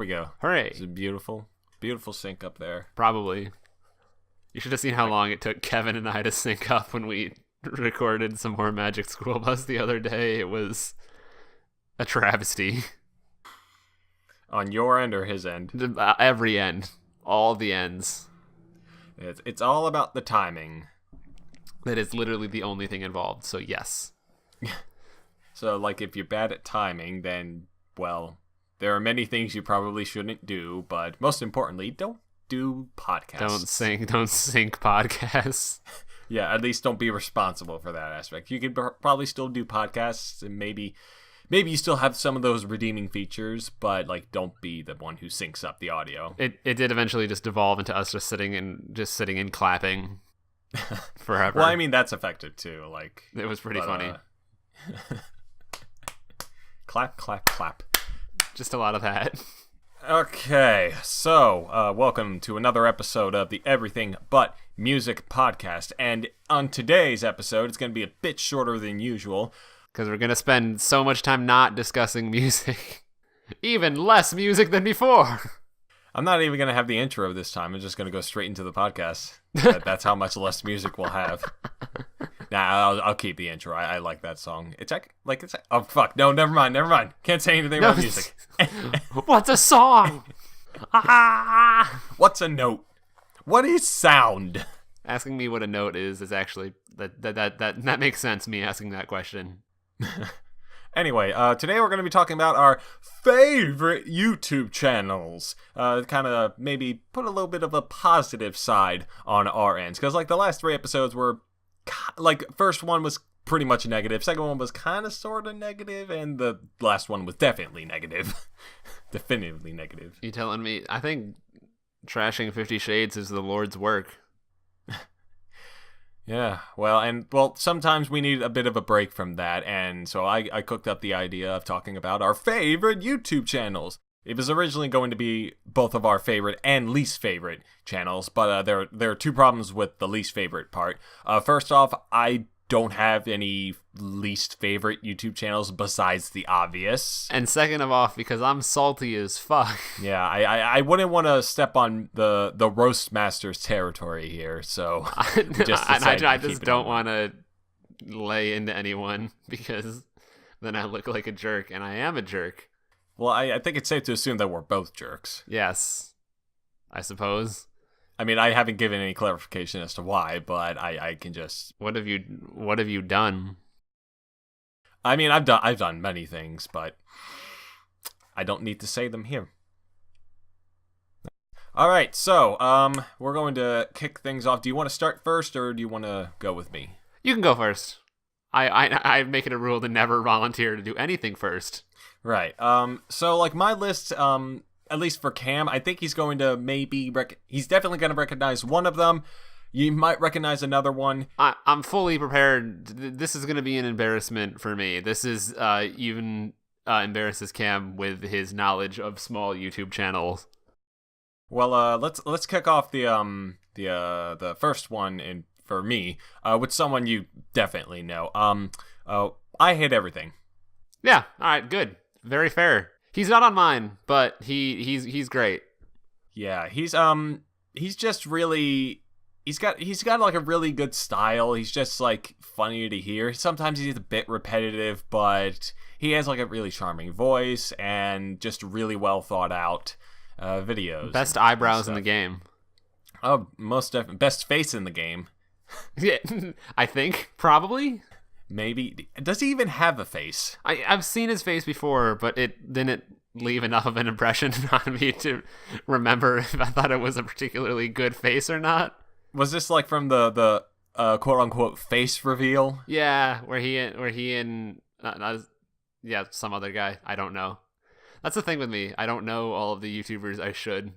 we go. Hooray. It's a beautiful, beautiful sync up there. Probably. You should have seen how long it took Kevin and I to sync up when we recorded some more Magic School Bus the other day. It was a travesty. On your end or his end? Every end. All the ends. It's all about the timing. That is literally the only thing involved, so yes. So, like, if you're bad at timing, then, well, there are many things you probably shouldn't do, but most importantly, don't do podcasts. Don't sync podcasts. Yeah, at least don't be responsible for that aspect. You could probably still do podcasts, and maybe you still have some of those redeeming features, but, like, don't be the one who syncs up the audio. It did eventually just devolve into us just sitting and clapping forever. Well, I mean, that's effective too. Like, it was pretty funny. Clap, clap, clap. Just a lot of that. Okay, so welcome to another episode of the Everything But Music podcast. And on today's episode, it's going to be a bit shorter than usual. Because we're going to spend so much time not discussing music. Even less music than before. I'm not even going to have the intro this time. I'm just going to go straight into the podcast. That's how much less music we'll have. Nah, I'll keep the intro. I like that song. It's oh, fuck. No, never mind. Can't say anything about music. What's a song? What's a note? What is sound? Asking me what a note is actually, that makes sense, me asking that question. Anyway, today we're going to be talking about our favorite YouTube channels. Kind of maybe put a little bit of a positive side on our ends. Because, like, the last 3 episodes were, like, first one was pretty much negative. Second one was kind of sort of negative. And the last one was definitely negative. Definitively negative. You telling me? I think trashing 50 Shades is the Lord's work. Yeah, well, sometimes we need a bit of a break from that, and so I cooked up the idea of talking about our favorite YouTube channels. It was originally going to be both of our favorite and least favorite channels, but there are 2 problems with the least favorite part. First off, I don't have any least favorite YouTube channels besides the obvious. And second of all, because I'm salty as fuck. Yeah, I wouldn't want to step on the roast master's territory here, so I just don't want to lay into anyone because then I look like a jerk, and I am a jerk. Well, I think it's safe to assume that we're both jerks. Yes, I suppose. I mean, I haven't given any clarification as to why, but I can just... What have you done? I mean, I've done many things, but I don't need to say them here. All right, so we're going to kick things off. Do you want to start first, or do you want to go with me? You can go first. I make it a rule to never volunteer to do anything first. Right. So, like, my list... at least for Cam, I think he's going to he's definitely going to recognize one of them. You might recognize another one. I'm fully prepared. This is going to be an embarrassment for me. This is even embarrasses Cam with his knowledge of small YouTube channels. Well, let's kick off the first one for me with someone you definitely know. I Hate Everything. Yeah. All right. Good. Very fair. He's not on mine, but he's great. Yeah, he's just really he's got like a really good style. He's just like funny to hear. Sometimes he's a bit repetitive, but he has like a really charming voice and just really well thought out videos. Best eyebrows in the game. Oh, most definitely best face in the game. Yeah, I think probably. Maybe. Does he even have a face? I've seen his face before, but it didn't leave enough of an impression on me to remember if I thought it was a particularly good face or not. Was this like from the quote unquote face reveal? Yeah, where he and some other guy. I don't know. That's the thing with me. I don't know all of the YouTubers I should.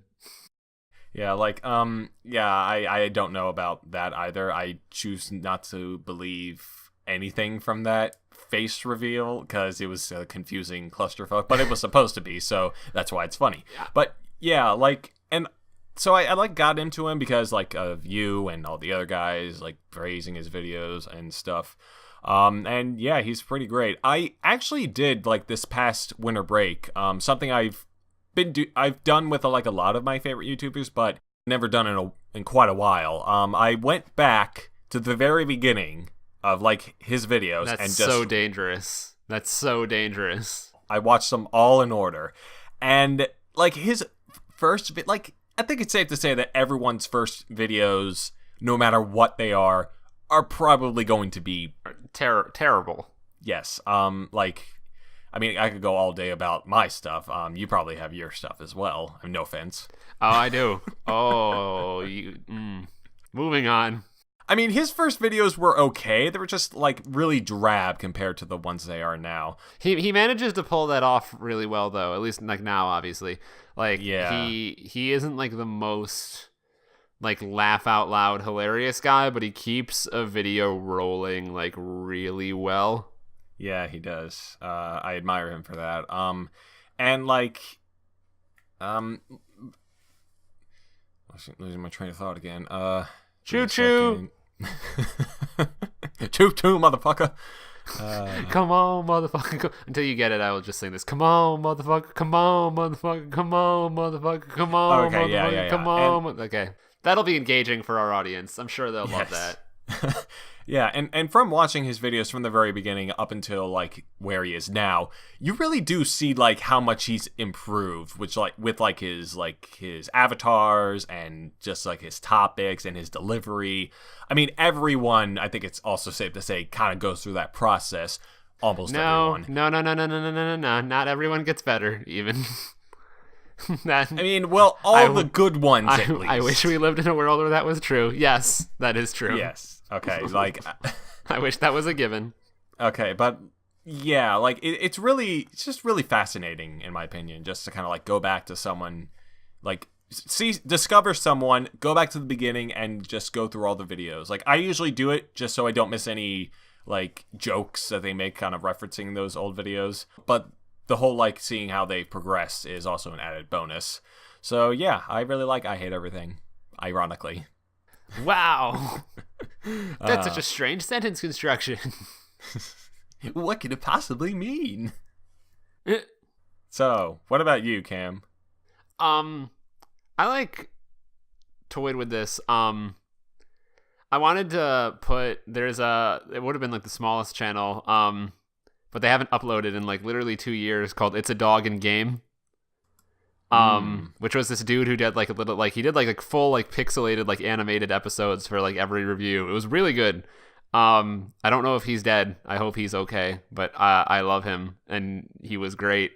Yeah, like I don't know about that either. I choose not to believe anything from that face reveal because it was a confusing clusterfuck, but it was supposed to be, so that's why it's funny. Yeah. But yeah, like, and so I like got into him because like of you and all the other guys like praising his videos and stuff. And yeah, he's pretty great. I actually did like this past winter break, something I've I've done with like a lot of my favorite YouTubers, but never done it in quite a while. I went back to the very beginning of like his videos. That's and just so dangerous. That's so dangerous. I watched them all in order, and like his first like I think it's safe to say that everyone's first videos, no matter what they are probably going to be terrible. Yes. Like, I mean, I could go all day about my stuff. You probably have your stuff as well. I mean, no offense. Oh, I do. Moving on. I mean, his first videos were okay. They were just like really drab compared to the ones they are now. He manages to pull that off really well, though. At least like now, obviously. Like, yeah. he isn't like the most like laugh out loud hilarious guy, but he keeps a video rolling like really well. Yeah, he does. I admire him for that. And like, losing my train of thought again. Choo choo. Choo choo, motherfucker. Come on, motherfucker. Until you get it, I will just sing this. Come on, motherfucker. Come on, motherfucker. Come on, motherfucker. Come on, okay, motherfucker. yeah. Come on. Okay. That'll be engaging for our audience. I'm sure they'll love that. Yeah, and from watching his videos from the very beginning up until like where he is now, you really do see like how much he's improved, which like with his avatars and just like his topics and his delivery. I mean, everyone, I think it's also safe to say, kind of goes through that process. Almost everyone. No. Not everyone gets better, even. I mean, well, all the good ones, at least. I wish we lived in a world where that was true. Yes, that is true. Yes. Okay, like... I wish that was a given. Okay, but yeah, like, it's just really fascinating, in my opinion, just to kind of, like, go back to someone, like, discover someone, go back to the beginning, and just go through all the videos. Like, I usually do it just so I don't miss any, like, jokes that they make kind of referencing those old videos, but... the whole, like, seeing how they progress is also an added bonus. So, yeah, I really like I Hate Everything, ironically. Wow. That's such a strange sentence construction. What could it possibly mean? So, what about you, Cam? I like toyed with this. I wanted to put, it would have been, like, the smallest channel, but they haven't uploaded in like literally 2 years, called It's a Dog in Game. Which was this dude who did like a little, like he did like full like pixelated like animated episodes for like every review. It was really good. I don't know if he's dead. I hope he's okay, but I love him and he was great.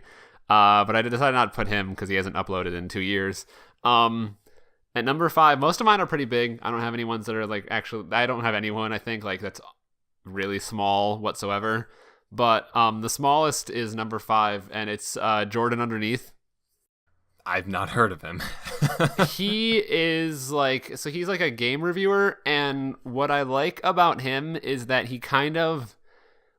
But I decided not to put him because he hasn't uploaded in 2 years. At number 5, most of mine are pretty big. I don't have any ones that are like actually, I don't have anyone I think like that's really small whatsoever. But the smallest is number 5, and it's Jordan Underneath. I've not heard of him. He is like, so he's like a game reviewer, and what I like about him is that he kind of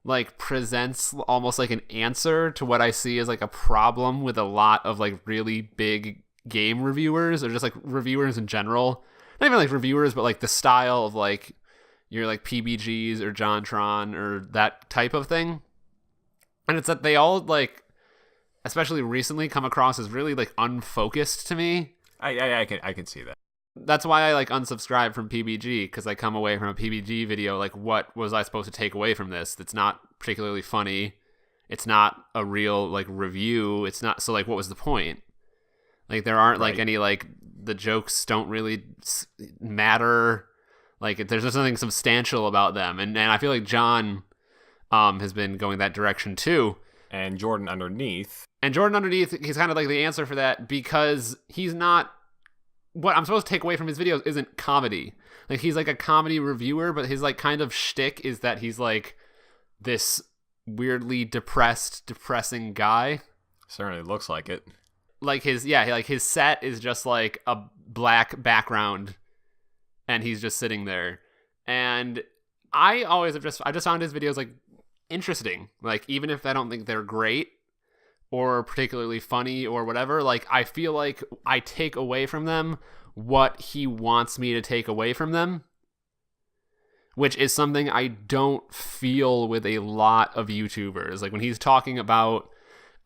like presents almost like an answer to what I see as like a problem with a lot of like really big game reviewers, or just like reviewers in general. Not even like reviewers, but like the style of like your like PBGs or Jontron or that type of thing. And it's that they all like, especially recently, come across as really like unfocused to me. I can see that. That's why I like unsubscribe from PBG, because I come away from a PBG video like, what was I supposed to take away from this? That's not particularly funny. It's not a real like review. It's not, so like what was the point? Like there aren't like any like, the jokes don't really matter. Like there's just something substantial about them, and I feel like John has been going that direction too. And Jordan Underneath, he's kind of like the answer for that, because he's not, what I'm supposed to take away from his videos isn't comedy. Like he's like a comedy reviewer, but his like kind of shtick is that he's like this weirdly depressing guy. Certainly looks like it. Like his set is just like a black background, and he's just sitting there. And I just found his videos like interesting. Like even if I don't think they're great or particularly funny or whatever, like I feel like I take away from them what he wants me to take away from them, which is something I don't feel with a lot of YouTubers. Like when he's talking about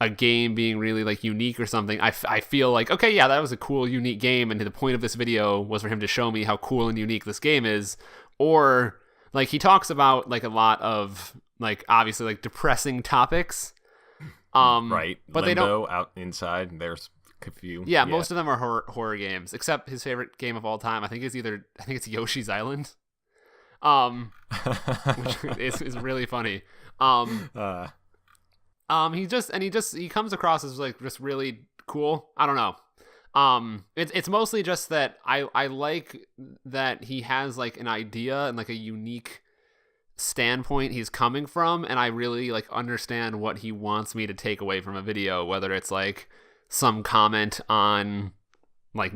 a game being really like unique or something, I feel like, okay, yeah, that was a cool, unique game, and the point of this video was for him to show me how cool and unique this game is. Or like he talks about like a lot of like obviously like depressing topics. Right. But Limbo, they don't Out Inside. There's a few. Yeah, most of them are horror games, except his favorite game of all time. I think it's Yoshi's Island. Which is really funny. He comes across as like just really cool. I don't know. It's mostly just that I like that he has like an idea and like a unique standpoint he's coming from, and I really like understand what he wants me to take away from a video, whether it's like some comment on like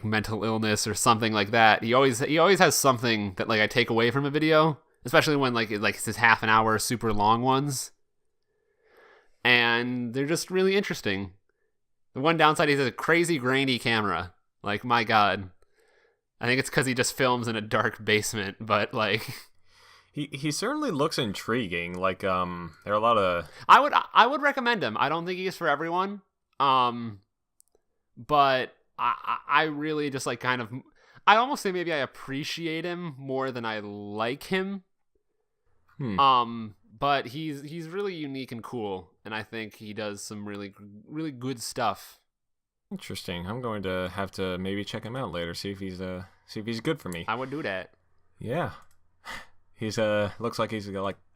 mental illness or something like that. He always has something that like I take away from a video, especially when like it's his half an hour super long ones, and they're just really interesting. The one downside is a crazy grainy camera. Like, my God, I think it's because he just films in a dark basement, but like he certainly looks intriguing. Like there are a lot of I would recommend him. I don't think he's for everyone, but I really just like kind of, I almost say maybe I appreciate him more than I like him. But he's really unique and cool, and I think he does some really good stuff. Interesting. I'm going to have to maybe check him out later, see if he's good for me. I would do that. Yeah. He's looks like he's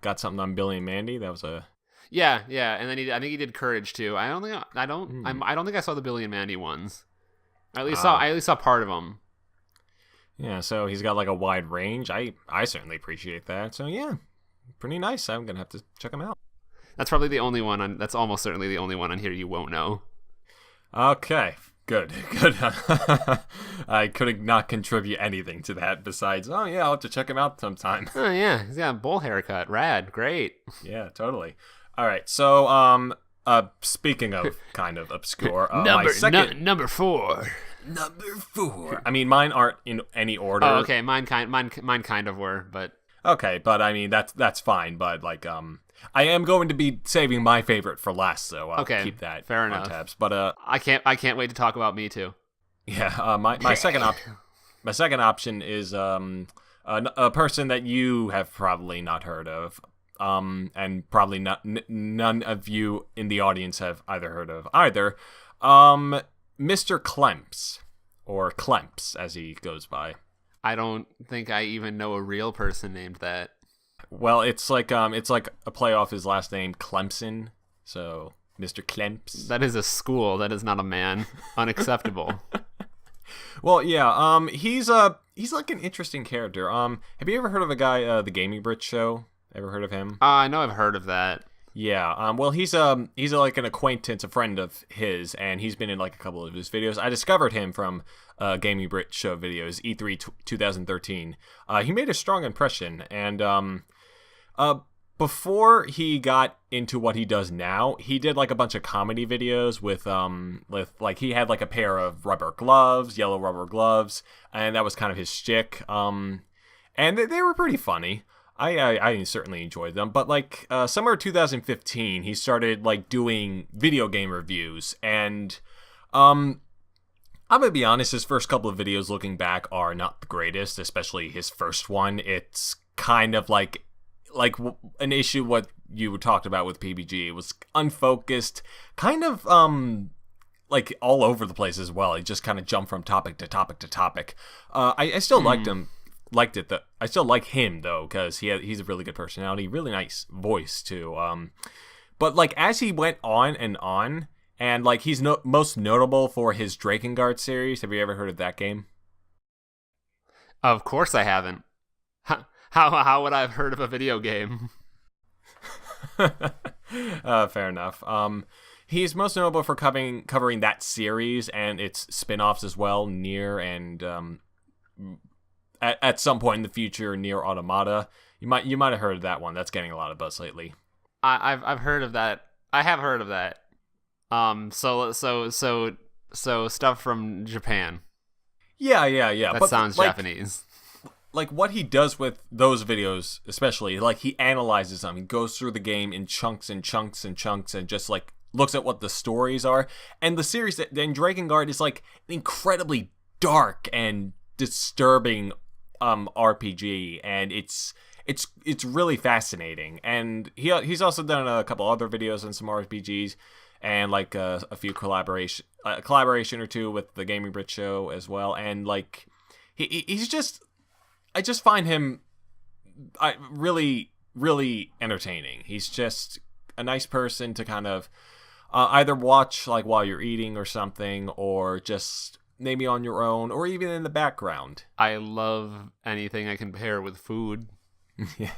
got something on Billy and Mandy. That was a yeah, and then I think he did Courage too. I don't think I saw the Billy and Mandy ones. I at least saw part of them. Yeah, so he's got like a wide range. I certainly appreciate that. So yeah, pretty nice. I'm gonna have to check him out. That's probably the only one that's almost certainly the only one on here you won't know. Okay, good. I could not contribute anything to that besides, oh yeah, I'll have to check him out sometime. Oh yeah, he's got a bowl haircut. Rad, great. Yeah, totally. All right, so speaking of kind of obscure, number 4. Number 4. I mean, mine aren't in any order. Oh, okay, mine kind of were, but okay, but I mean that's fine. But like I am going to be saving my favorite for last, so I'll keep that fair on enough. tabs. But I can't wait to talk about Me Too. Yeah, my second option is a person that you have probably not heard of, and probably none of you in the audience have either heard of either. Mr. Clemps, or Clemps as he goes by. I don't think I even know a real person named that. Well, it's like a play off his last name, Clemson. So Mr. Clemps. That is a school. That is not a man. Unacceptable. Well, yeah. He's like an interesting character. Have you ever heard of a guy, the Gaming Brit Show? Ever heard of him? I know I've heard of that. Yeah. Well, he's like an acquaintance, a friend of his, and he's been in like a couple of his videos. I discovered him from Gaming Brit Show videos, E3 2013. He made a strong impression, and before he got into what he does now, he did like a bunch of comedy videos with like he had like a pair of yellow rubber gloves, and that was kind of his shtick. And they were pretty funny. I certainly enjoyed them, but like summer 2015, he started like doing video game reviews, and I'm gonna be honest, his first couple of videos looking back are not the greatest, especially his first one. It's kind of like an issue what you talked about with PBG. It was unfocused, kind of like all over the place as well. He just kind of jumped from topic to topic to topic. I still liked him. I still like him though, because he's a really good personality, really nice voice too. But like as he went on, and like he's most notable for his Drakengard series. Have you ever heard of that game? Of course I haven't. How would I have heard of a video game? Fair enough. He's most notable for covering that series and its spin-offs as well, Nier and at some point in the future, Nier Automata. You might have heard of that one. That's getting a lot of buzz lately. I've heard of that. I have heard of that. So stuff from Japan. Yeah. That sounds like, Japanese. like what he does with those videos, especially, like he analyzes them. He goes through the game in chunks and chunks and chunks and just like looks at what the stories are. And the series that in Drakengard is like an incredibly dark and disturbing RPG, and it's really fascinating. And he's also done a couple other videos on some RPGs, and like a few collaboration or two with the Gaming Brit show as well. And like he's just, I just find him really, really entertaining. He's just a nice person to kind of either watch like while you're eating or something, or just maybe on your own, or even in the background. I love anything I can pair with food. Yeah.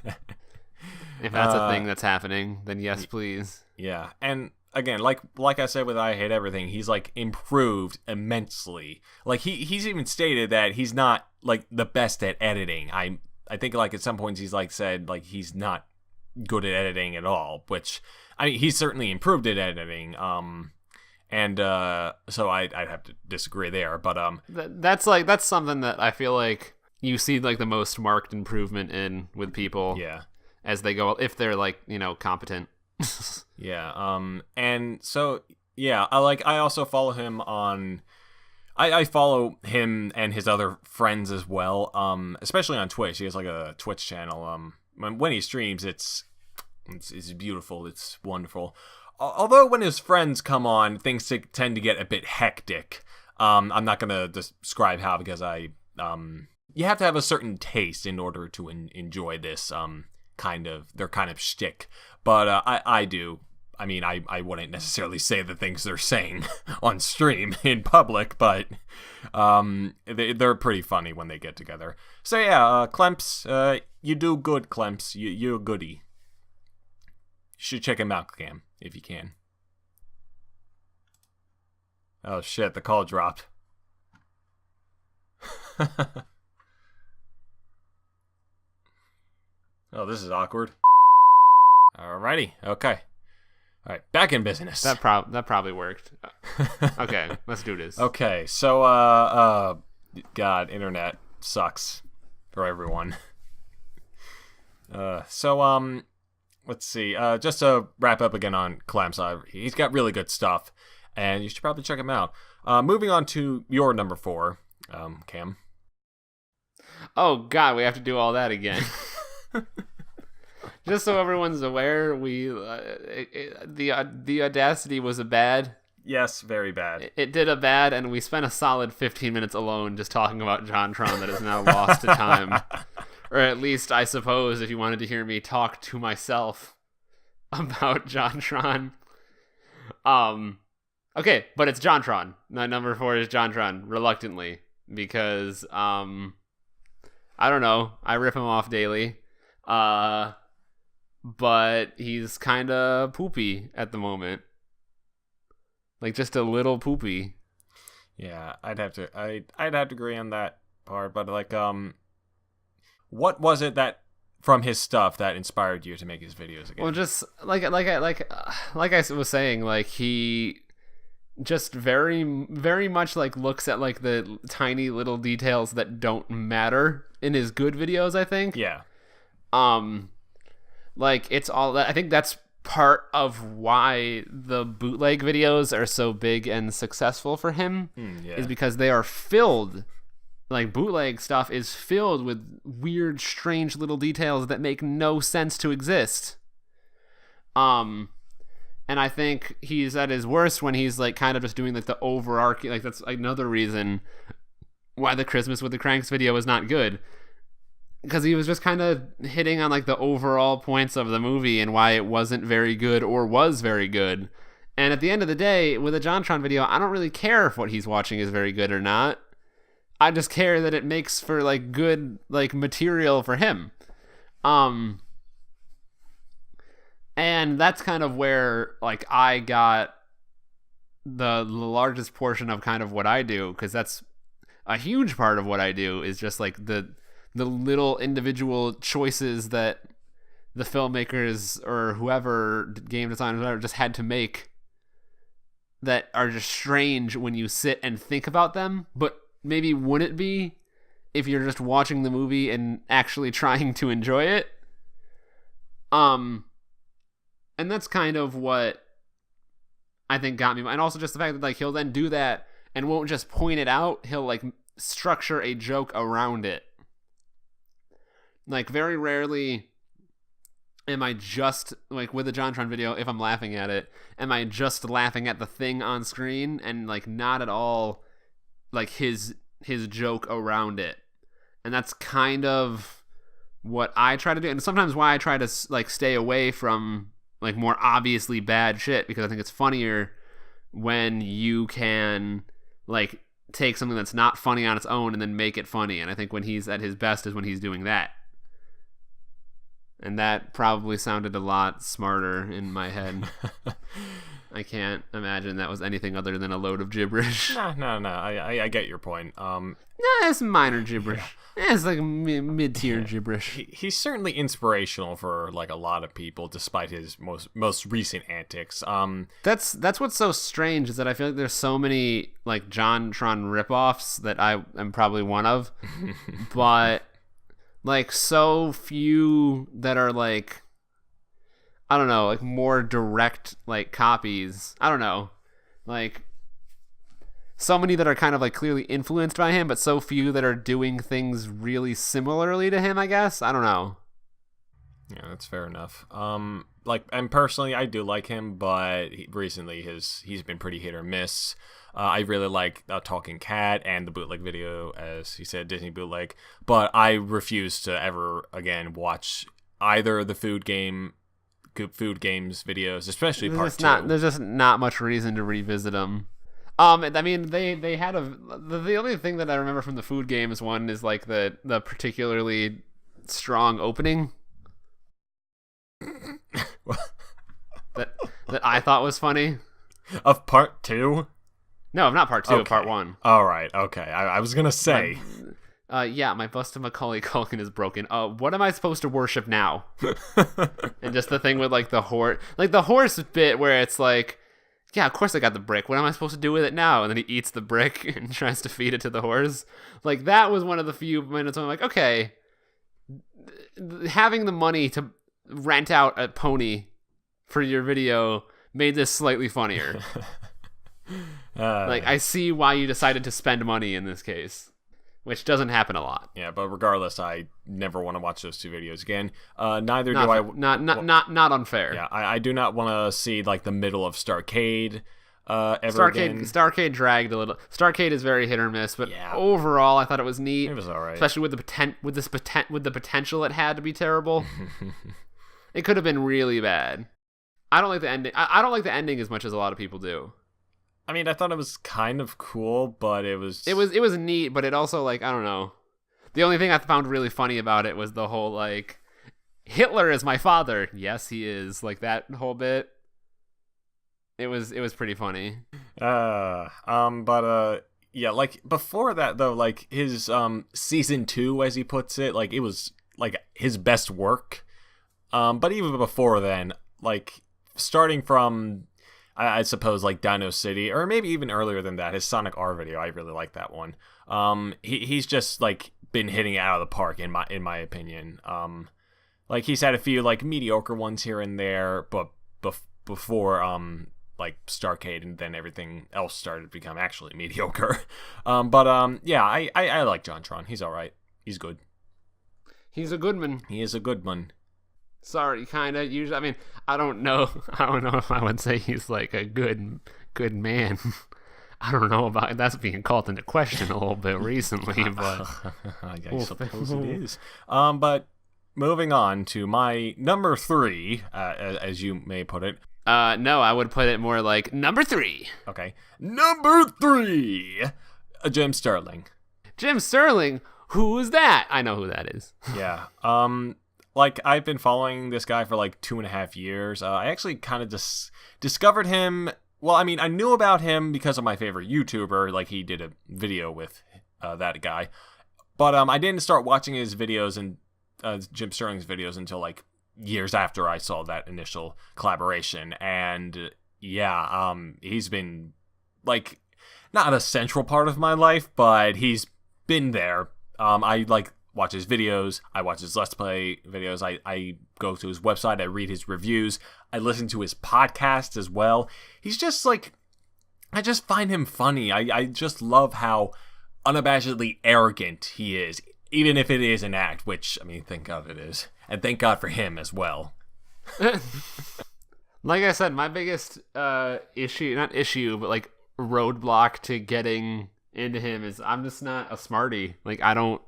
If that's a thing that's happening, then yes, please. Yeah, and again, like I said with I Hate Everything, he's like improved immensely. Like he's even stated that he's not like the best at editing. I think like at some points he's like said like he's not good at editing at all, which I mean he's certainly improved at editing. And so I'd have to disagree there, but that's something that I feel like you see like the most marked improvement in with people. Yeah. As they go, if they're like, you know, competent. Yeah. And so yeah, I also follow him on. I follow him and his other friends as well. Especially on Twitch. He has like a Twitch channel. When he streams, it's beautiful. It's wonderful. Although when his friends come on, things tend to get a bit hectic. I'm not gonna describe how, because you have to have a certain taste in order to enjoy this their kind of shtick. But I do. I mean, I wouldn't necessarily say the things they're saying on stream in public, but they're pretty funny when they get together. So yeah, Clemps, you do good, Clemps. You're a goodie. You should check him out, Cam, if you can. Oh shit, the call dropped. Oh, this is awkward. Alrighty, okay. Alright, back in business. That probably worked. Okay, let's do this. Okay, so, God, internet sucks for everyone. Let's see. Just to wrap up again on Clem's, he's got really good stuff, and you should probably check him out. Moving on to your number 4, Cam. Oh God, we have to do all that again. Just so everyone's aware, the Audacity was a bad. Yes, very bad. It did a bad, and we spent a solid 15 minutes alone just talking about Jontron that is now lost to time. Or at least, I suppose, if you wanted to hear me talk to myself about Jontron. Okay, but it's Jontron. My number 4 is Jontron, reluctantly, because, I don't know, I rip him off daily. But he's kind of poopy at the moment. Like, just a little poopy. Yeah, I'd have to agree on that part, but like, what was it that from his stuff that inspired you to make his videos again? Well, just like I was saying, like he just very, very much like looks at like the tiny little details that don't matter in his good videos, I think. Yeah. Like it's all that, I think that's part of why the bootleg videos are so big and successful for him. Is because they are filled, like bootleg stuff is filled with weird, strange little details that make no sense to exist. And I think he's at his worst when he's like kind of just doing like the overarching, like that's another reason why the Christmas with the Cranks video is not good. Because he was just kind of hitting on like the overall points of the movie and why it wasn't very good or was very good. And at the end of the day, with a Jontron video, I don't really care if what he's watching is very good or not. I just care that it makes for like good like material for him. And that's kind of where like I got the largest portion of kind of what I do, because that's a huge part of what I do is just like the little individual choices that the filmmakers or whoever, game designers, whatever, just had to make that are just strange when you sit and think about them, but maybe wouldn't be if you're just watching the movie and actually trying to enjoy it. And that's kind of what I think got me. And also just the fact that like he'll then do that and won't just point it out. He'll like structure a joke around it. Like very rarely am I just like with a Jontron video, if I'm laughing at it, am I just laughing at the thing on screen and like not at all like his joke around it. And that's kind of what I try to do, and sometimes why I try to like stay away from like more obviously bad shit, because I think it's funnier when you can like take something that's not funny on its own and then make it funny. And I think when he's at his best is when he's doing that. And that probably sounded a lot smarter in my head. I can't imagine that was anything other than a load of gibberish. No. I get your point. It's minor gibberish. Yeah. It's like mid-tier gibberish. He's certainly inspirational for like a lot of people, despite his most recent antics. That's what's so strange, is that I feel like there's so many like Jontron ripoffs that I am probably one of, but like so few that are like, I don't know, like more direct like copies. I don't know, like so many that are kind of like clearly influenced by him, but so few that are doing things really similarly to him, I guess. I don't know. Yeah, that's fair enough. Like, and personally, I do like him, but recently he's been pretty hit or miss. I really like Talking Cat and the bootleg video, as he said, Disney bootleg, but I refuse to ever again watch either the food games videos, especially part 2. There's just not much reason to revisit them. I mean, they had the only thing that I remember from the food games one is like the particularly strong opening that I thought was funny. Of part 2? No, not part 2, okay. Of part 1. All right, okay. I was gonna say. Yeah, my bust of Macaulay Culkin is broken. What am I supposed to worship now? And just the thing with like the horse bit where it's like, yeah, of course I got the brick. What am I supposed to do with it now? And then he eats the brick and tries to feed it to the horse. Like, that was one of the few minutes where I'm like, okay, having the money to rent out a pony for your video made this slightly funnier. Like, I see why you decided to spend money in this case, which doesn't happen a lot. Yeah, but regardless, I never want to watch those 2 videos again. Neither do I. Not unfair. Yeah, I do not want to see like the middle of Starcade again. Starcade dragged a little. Starcade is very hit or miss, but overall, I thought it was neat. It was all right, especially with the potential it had to be terrible. It could have been really bad. I don't like the ending. I don't like the ending as much as a lot of people do. I mean, I thought it was kind of cool, but it was neat, but it also, like, I don't know. The only thing I found really funny about it was the whole like, Hitler is my father. Yes, he is. Like, that whole bit. It was pretty funny. Yeah, like before that though, like his season 2, as he puts it, like it was like his best work. But even before then, like starting from I suppose like Dino City, or maybe even earlier than that, his Sonic R video, I really like that one. He's just like been hitting it out of the park in my opinion. Like he's had a few like mediocre ones here and there, but before like Starcade, and then everything else started to become actually mediocre. Yeah, I like Jontron. He's all right. He's good. He's a good man. He is a good one. Sorry, kind of. Usually, I mean, I don't know if I would say he's like a good man. I don't know about that's being called into question a little bit recently, but I suppose it is. But moving on to my number 3, as you may put it. No, I would put it more like number 3. Okay, number 3, Jim Sterling. Jim Sterling. Who is that? I know who that is. Yeah. Like, I've been following this guy for like 2.5 years. I actually kind of just discovered him. Well, I mean, I knew about him because of my favorite YouTuber. Like, he did a video with that guy. But I didn't start watching his videos and Jim Sterling's videos until like years after I saw that initial collaboration. And yeah, he's been like not a central part of my life, but he's been there I like watch his videos. I watch his Let's Play videos. I go to his website. I read his reviews. I listen to his podcast as well. He's just like, I just find him funny. I just love how unabashedly arrogant he is, even if it is an act, which, I mean, thank God it is. And thank God for him as well. Like I said, my biggest issue, but like roadblock to getting into him is I'm just not a smarty. Like, I'm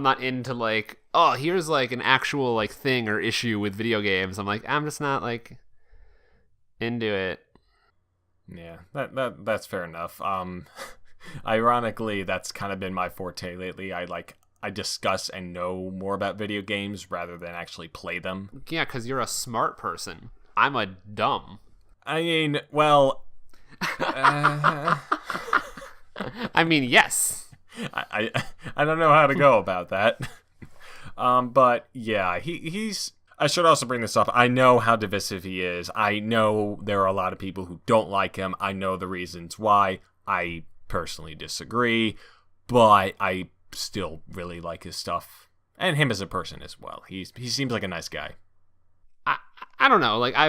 not into like, oh, here's like an actual like thing or issue with video games. I'm like, I'm just not like into it. Yeah, that's fair enough. Ironically, that's kind of been my forte lately. I discuss and know more about video games rather than actually play them. Yeah, because you're a smart person. I'm a dumb. I mean, well... I mean, yes. I don't know how to go about that. But yeah, he's... I should also bring this up. I know how divisive he is. I know there are a lot of people who don't like him. I know the reasons why. I personally disagree, but I still really like his stuff. And him as a person as well. He seems like a nice guy. I don't know. Like I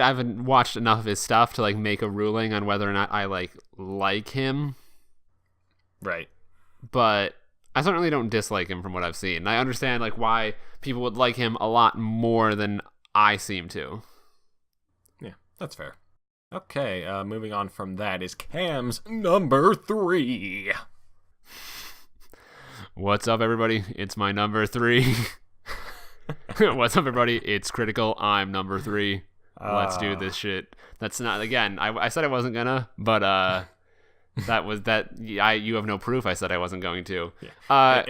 haven't watched enough of his stuff to like make a ruling on whether or not I like him. Right. But I certainly don't dislike him from what I've seen. I understand like why people would like him a lot more than I seem to. Yeah, that's fair. Okay, moving on from that is Cam's number 3. What's up, everybody? It's my number 3. What's up, everybody? It's Critical. I'm number 3. Let's do this shit. That's not, again, I said I wasn't gonna, but that was that. You have no proof I said I wasn't going to. Yeah.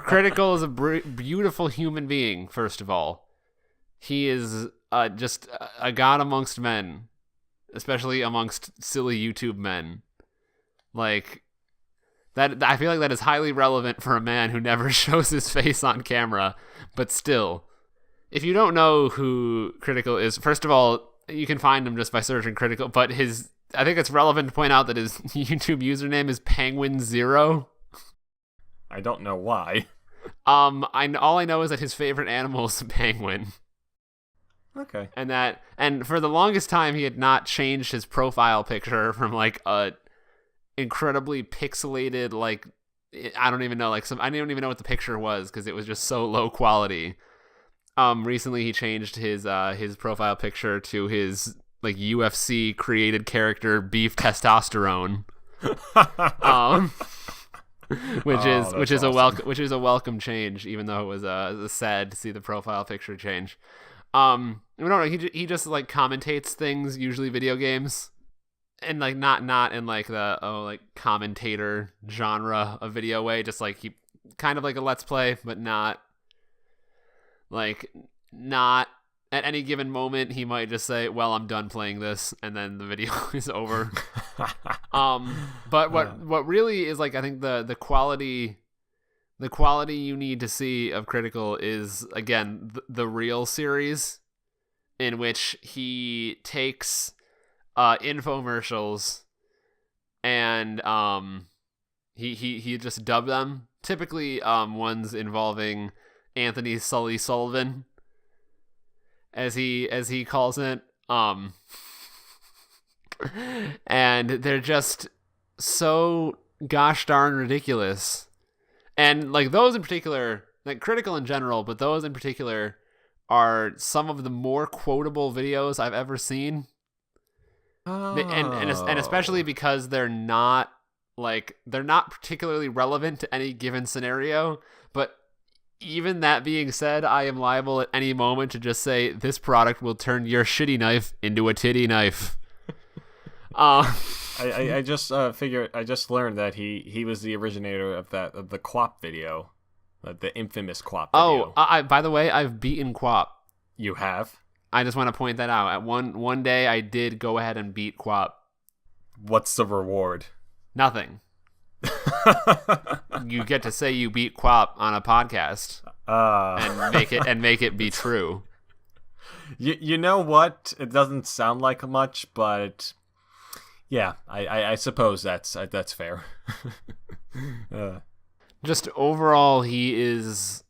Critical is a beautiful human being, first of all. He is just a god amongst men, especially amongst silly YouTube men. Like, that, I feel like that is highly relevant for a man who never shows his face on camera, but still. If you don't know who Critical is, first of all, you can find him just by searching Critical, but I think it's relevant to point out that his YouTube username is Penguin0. I don't know why. All I know is that his favorite animal is a penguin. Okay. And for the longest time, he had not changed his profile picture from like a incredibly pixelated, like, I don't even know, like I don't even know what the picture was because it was just so low quality. Recently he changed his profile picture to his like UFC created character Beef Testosterone. which is awesome. a welcome change, even though it was sad to see the profile picture change. I don't know, he just like commentates things, usually video games, and like not in like the like commentator genre of video way, just like he kind of like a Let's Play, but not at any given moment he might just say, well, I'm done playing this, and then the video is over. But what really is like, I think the quality you need to see of Critical is, again, the real series, in which he takes infomercials and he just dubbed them, typically ones involving Anthony Sully Sullivan, as he calls it, and they're just so gosh darn ridiculous. And like those in particular, like Critical in general, but those in particular are some of the more quotable videos I've ever seen. And especially because they're not particularly relevant to any given scenario. But even that being said, I am liable at any moment to just say, this product will turn your shitty knife into a titty knife. I just learned that he was the originator of the Quap video, the infamous Quap video. Oh, by the way, I've beaten Quap. You have? I just want to point that out. At one day, I did go ahead and beat Quap. What's the reward? Nothing. You get to say you beat Quap on a podcast and make it be true. You know what? It doesn't sound like much, but yeah, I suppose that's fair. Just overall, he is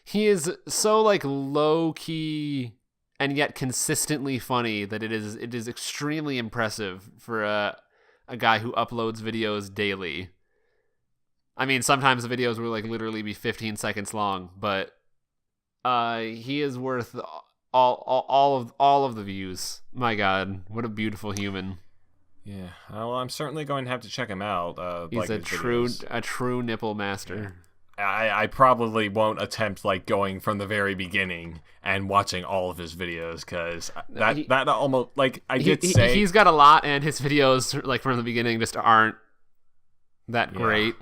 he is so like low key and yet consistently funny that it is extremely impressive for a guy who uploads videos daily. I mean, sometimes the videos will like literally be 15 seconds long, but he is worth all of the views. My God, what a beautiful human. Yeah, well, I'm certainly going to have to check him out. He's a true nipple master. I probably won't attempt like going from the very beginning and watching all of his videos, because that almost like he's got a lot, and his videos like from the beginning just aren't that great.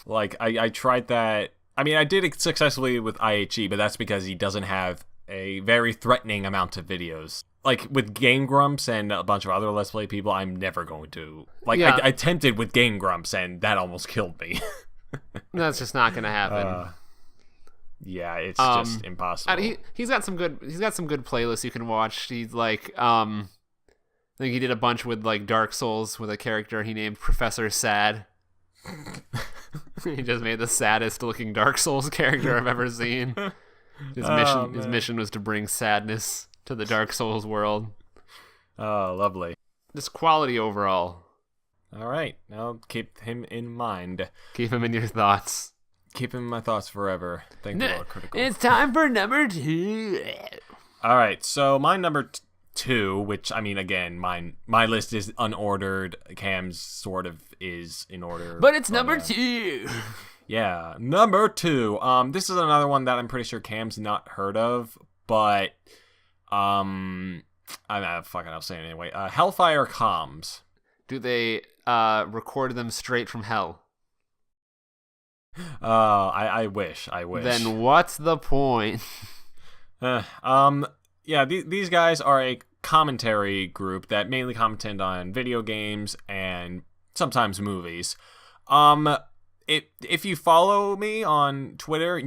Like I tried that. I mean, I did it successfully with IHE, but that's because he doesn't have a very threatening amount of videos. Like with Game Grumps and a bunch of other Let's Play people, I'm never going to like. I attempted with Game Grumps, and that almost killed me. That's just not gonna happen. Yeah, it's just impossible. He's got some good playlists you can watch. He's like I think he did a bunch with like Dark Souls with a character he named Professor Sad. He just made the saddest looking Dark Souls character I've ever seen. His mission was to bring sadness to the Dark Souls world. Oh, lovely. Just quality overall. All right, I'll keep him in mind. Keep him in your thoughts. Keep him in my thoughts forever. Thank you, Lord Critical. It's time for number 2. All right, so my number 2, which, I mean, again, my list is unordered. Cam's sort of is in order. But it's number 2. Yeah, number 2. This is another one that I'm pretty sure Cam's not heard of, but I'll say it anyway. Hellfire Comms. Do they record them straight from hell? I wish. Then what's the point? Yeah, these guys are a commentary group that mainly comment on video games and sometimes movies. If you follow me on Twitter,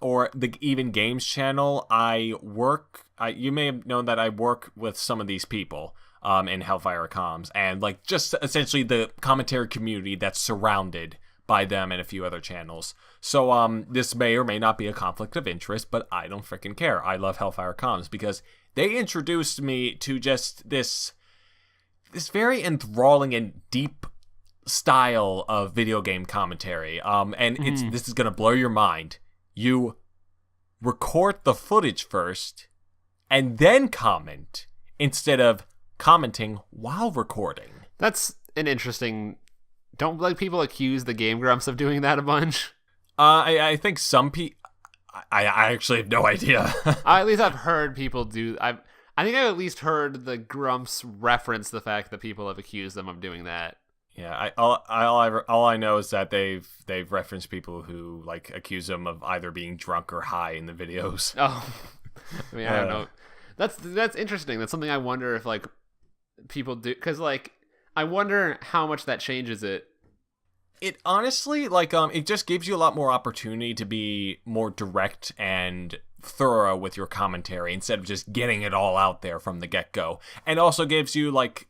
or the Even Games channel, you may have known that I work with some of these people in Hellfire Comms, and like just essentially the commentary community that's surrounded by them and a few other channels. So this may or may not be a conflict of interest, but I don't freaking care. I love Hellfire Comms because they introduced me to just this very enthralling and deep style of video game commentary. And this is gonna blow your mind. You record the footage first and then comment instead of commenting while recording. That's an interesting. Don't like people accuse the Game Grumps of doing that a bunch? I think some people. I actually have no idea. At least I've heard people do. I think I've at least heard the Grumps reference the fact that people have accused them of doing that. Yeah, all I know is that they've referenced people who like accuse them of either being drunk or high in the videos. Oh, I mean, I don't know. That's interesting. That's something I wonder if like people do, because like I wonder how much that changes it. It honestly, like, it just gives you a lot more opportunity to be more direct and thorough with your commentary instead of just getting it all out there from the get-go. And also gives you, like,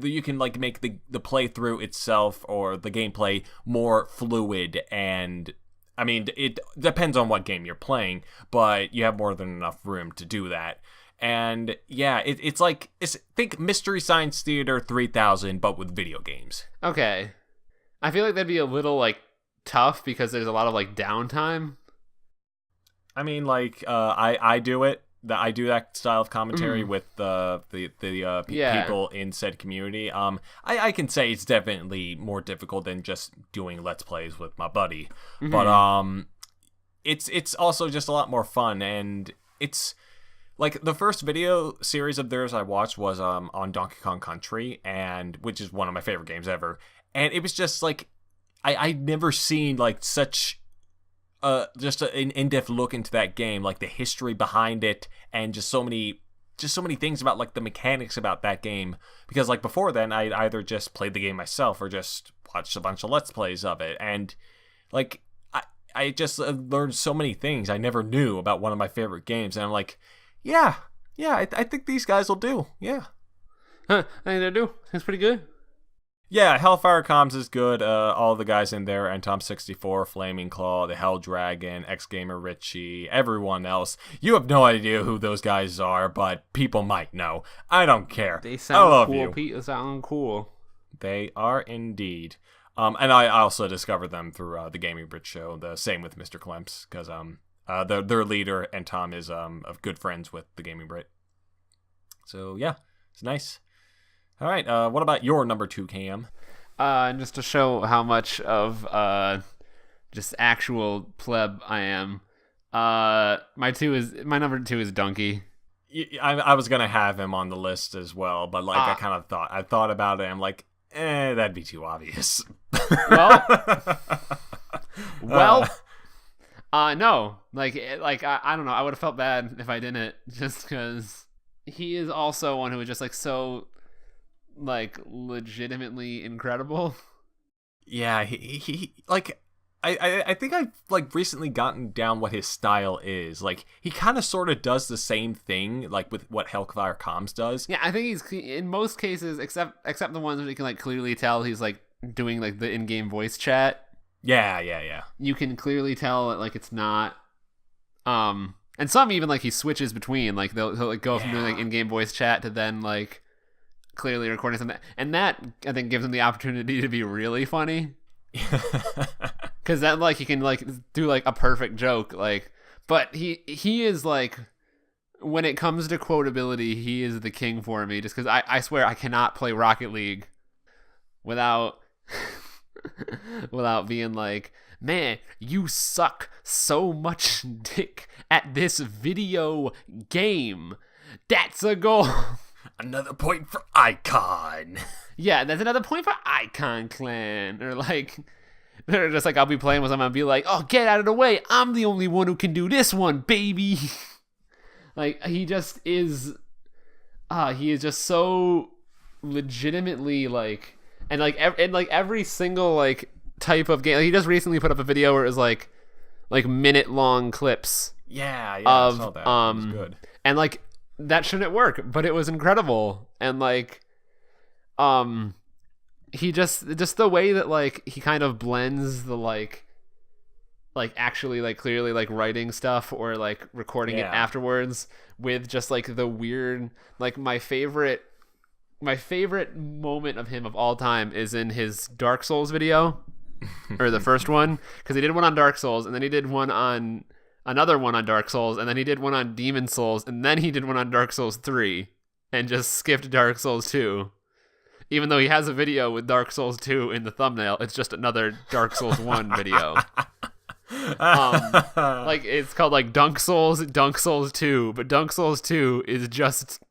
you can, like, make the playthrough itself or the gameplay more fluid. And, I mean, it depends on what game you're playing, but you have more than enough room to do that. And, yeah, it's like, think Mystery Science Theater 3000, but with video games. Okay. I feel like that'd be a little, like, tough because there's a lot of, like, downtime. I mean, like, I do it. I do that style of commentary with the people in said community. I can say it's definitely more difficult than just doing Let's Plays with my buddy. Mm-hmm. But it's also just a lot more fun, and it's... Like, the first video series of theirs I watched was on Donkey Kong Country, and which is one of my favorite games ever. And it was just, like, I'd never seen, like, such just an in-depth look into that game, like, the history behind it, and just so many things about, like, the mechanics about that game. Because, like, before then, I'd either just played the game myself or just watched a bunch of Let's Plays of it. And, like, I just learned so many things I never knew about one of my favorite games. And I'm like... Yeah, I think these guys will do. Yeah. Huh, I think they do. It's pretty good. Yeah, Hellfire Comms is good. All the guys in there, Tom64, Flaming Claw, the Hell Dragon, X Gamer Richie, everyone else. You have no idea who those guys are, but people might know. I don't care. They I sound love cool. you. They sound cool. They are indeed. And I also discovered them through the Gaming Brit show. The same with Mr. Klemps, because their leader and Tom is of good friends with the Gaming Brit. So yeah, it's nice. All right, what about your number 2, Cam? And just to show how much of just actual pleb I am, my number 2 is Donkey. I was gonna have him on the list as well, but like I thought about it. I'm like, that'd be too obvious. Well, no, like I don't know. I would have felt bad if I didn't, just because he is also one who is just like so, like, legitimately incredible. Yeah, he like. I think I've like recently gotten down what his style is. Like he kind of sort of does the same thing like with what Hellfire Comms does. Yeah, I think he's in most cases, except the ones where you can like clearly tell he's like doing like the in-game voice chat. Yeah. You can clearly tell that like it's not. And some even like he switches between like he'll like go from doing like in-game voice chat to then like clearly recording something, and that I think gives him the opportunity to be really funny. Because then like he can like do like a perfect joke, like, but he is like, when it comes to quotability, he is the king for me, just because I swear I cannot play Rocket League without without being like, man, you suck so much dick at this video game. That's a goal. Another point for Icon. Yeah, that's another point for Icon Clan. Or like, they're just like, I'll be playing with someone and be like, oh, get out of the way. I'm the only one who can do this one, baby. Like, he just is, he is just so legitimately like, and like every single like type of game. Like, he just recently put up a video where it was like minute long clips. Yeah, of, I saw that. It was good. And like, that shouldn't work, but it was incredible. And like, he just the way that like he kind of blends the like actually like clearly like writing stuff or like recording it afterwards with just like the weird, like my favorite moment of him of all time is in his Dark Souls video, or the first one, because he did one on Dark Souls and then he did one on another one on Dark Souls, and then he did one on Demon Souls, and then he did one on Dark Souls 3, and just skipped Dark Souls 2. Even though he has a video with Dark Souls 2 in the thumbnail, it's just another Dark Souls 1 video. Like, it's called like Dunk Souls 2, but Dunk Souls 2 is just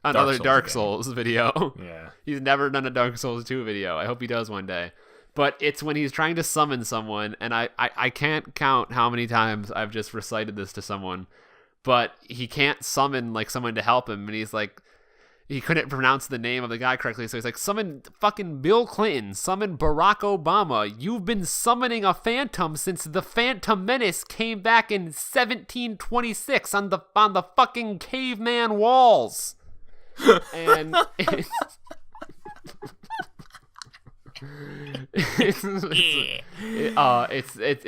another Dark Souls video. Yeah. He's never done a Dark Souls 2 video. I hope he does one day. But it's when he's trying to summon someone, and I can't count how many times I've just recited this to someone, but he can't summon like someone to help him, and he's like, he couldn't pronounce the name of the guy correctly, so he's like, summon fucking Bill Clinton, summon Barack Obama. You've been summoning a phantom since the Phantom Menace came back in 1726 on the fucking caveman walls. And it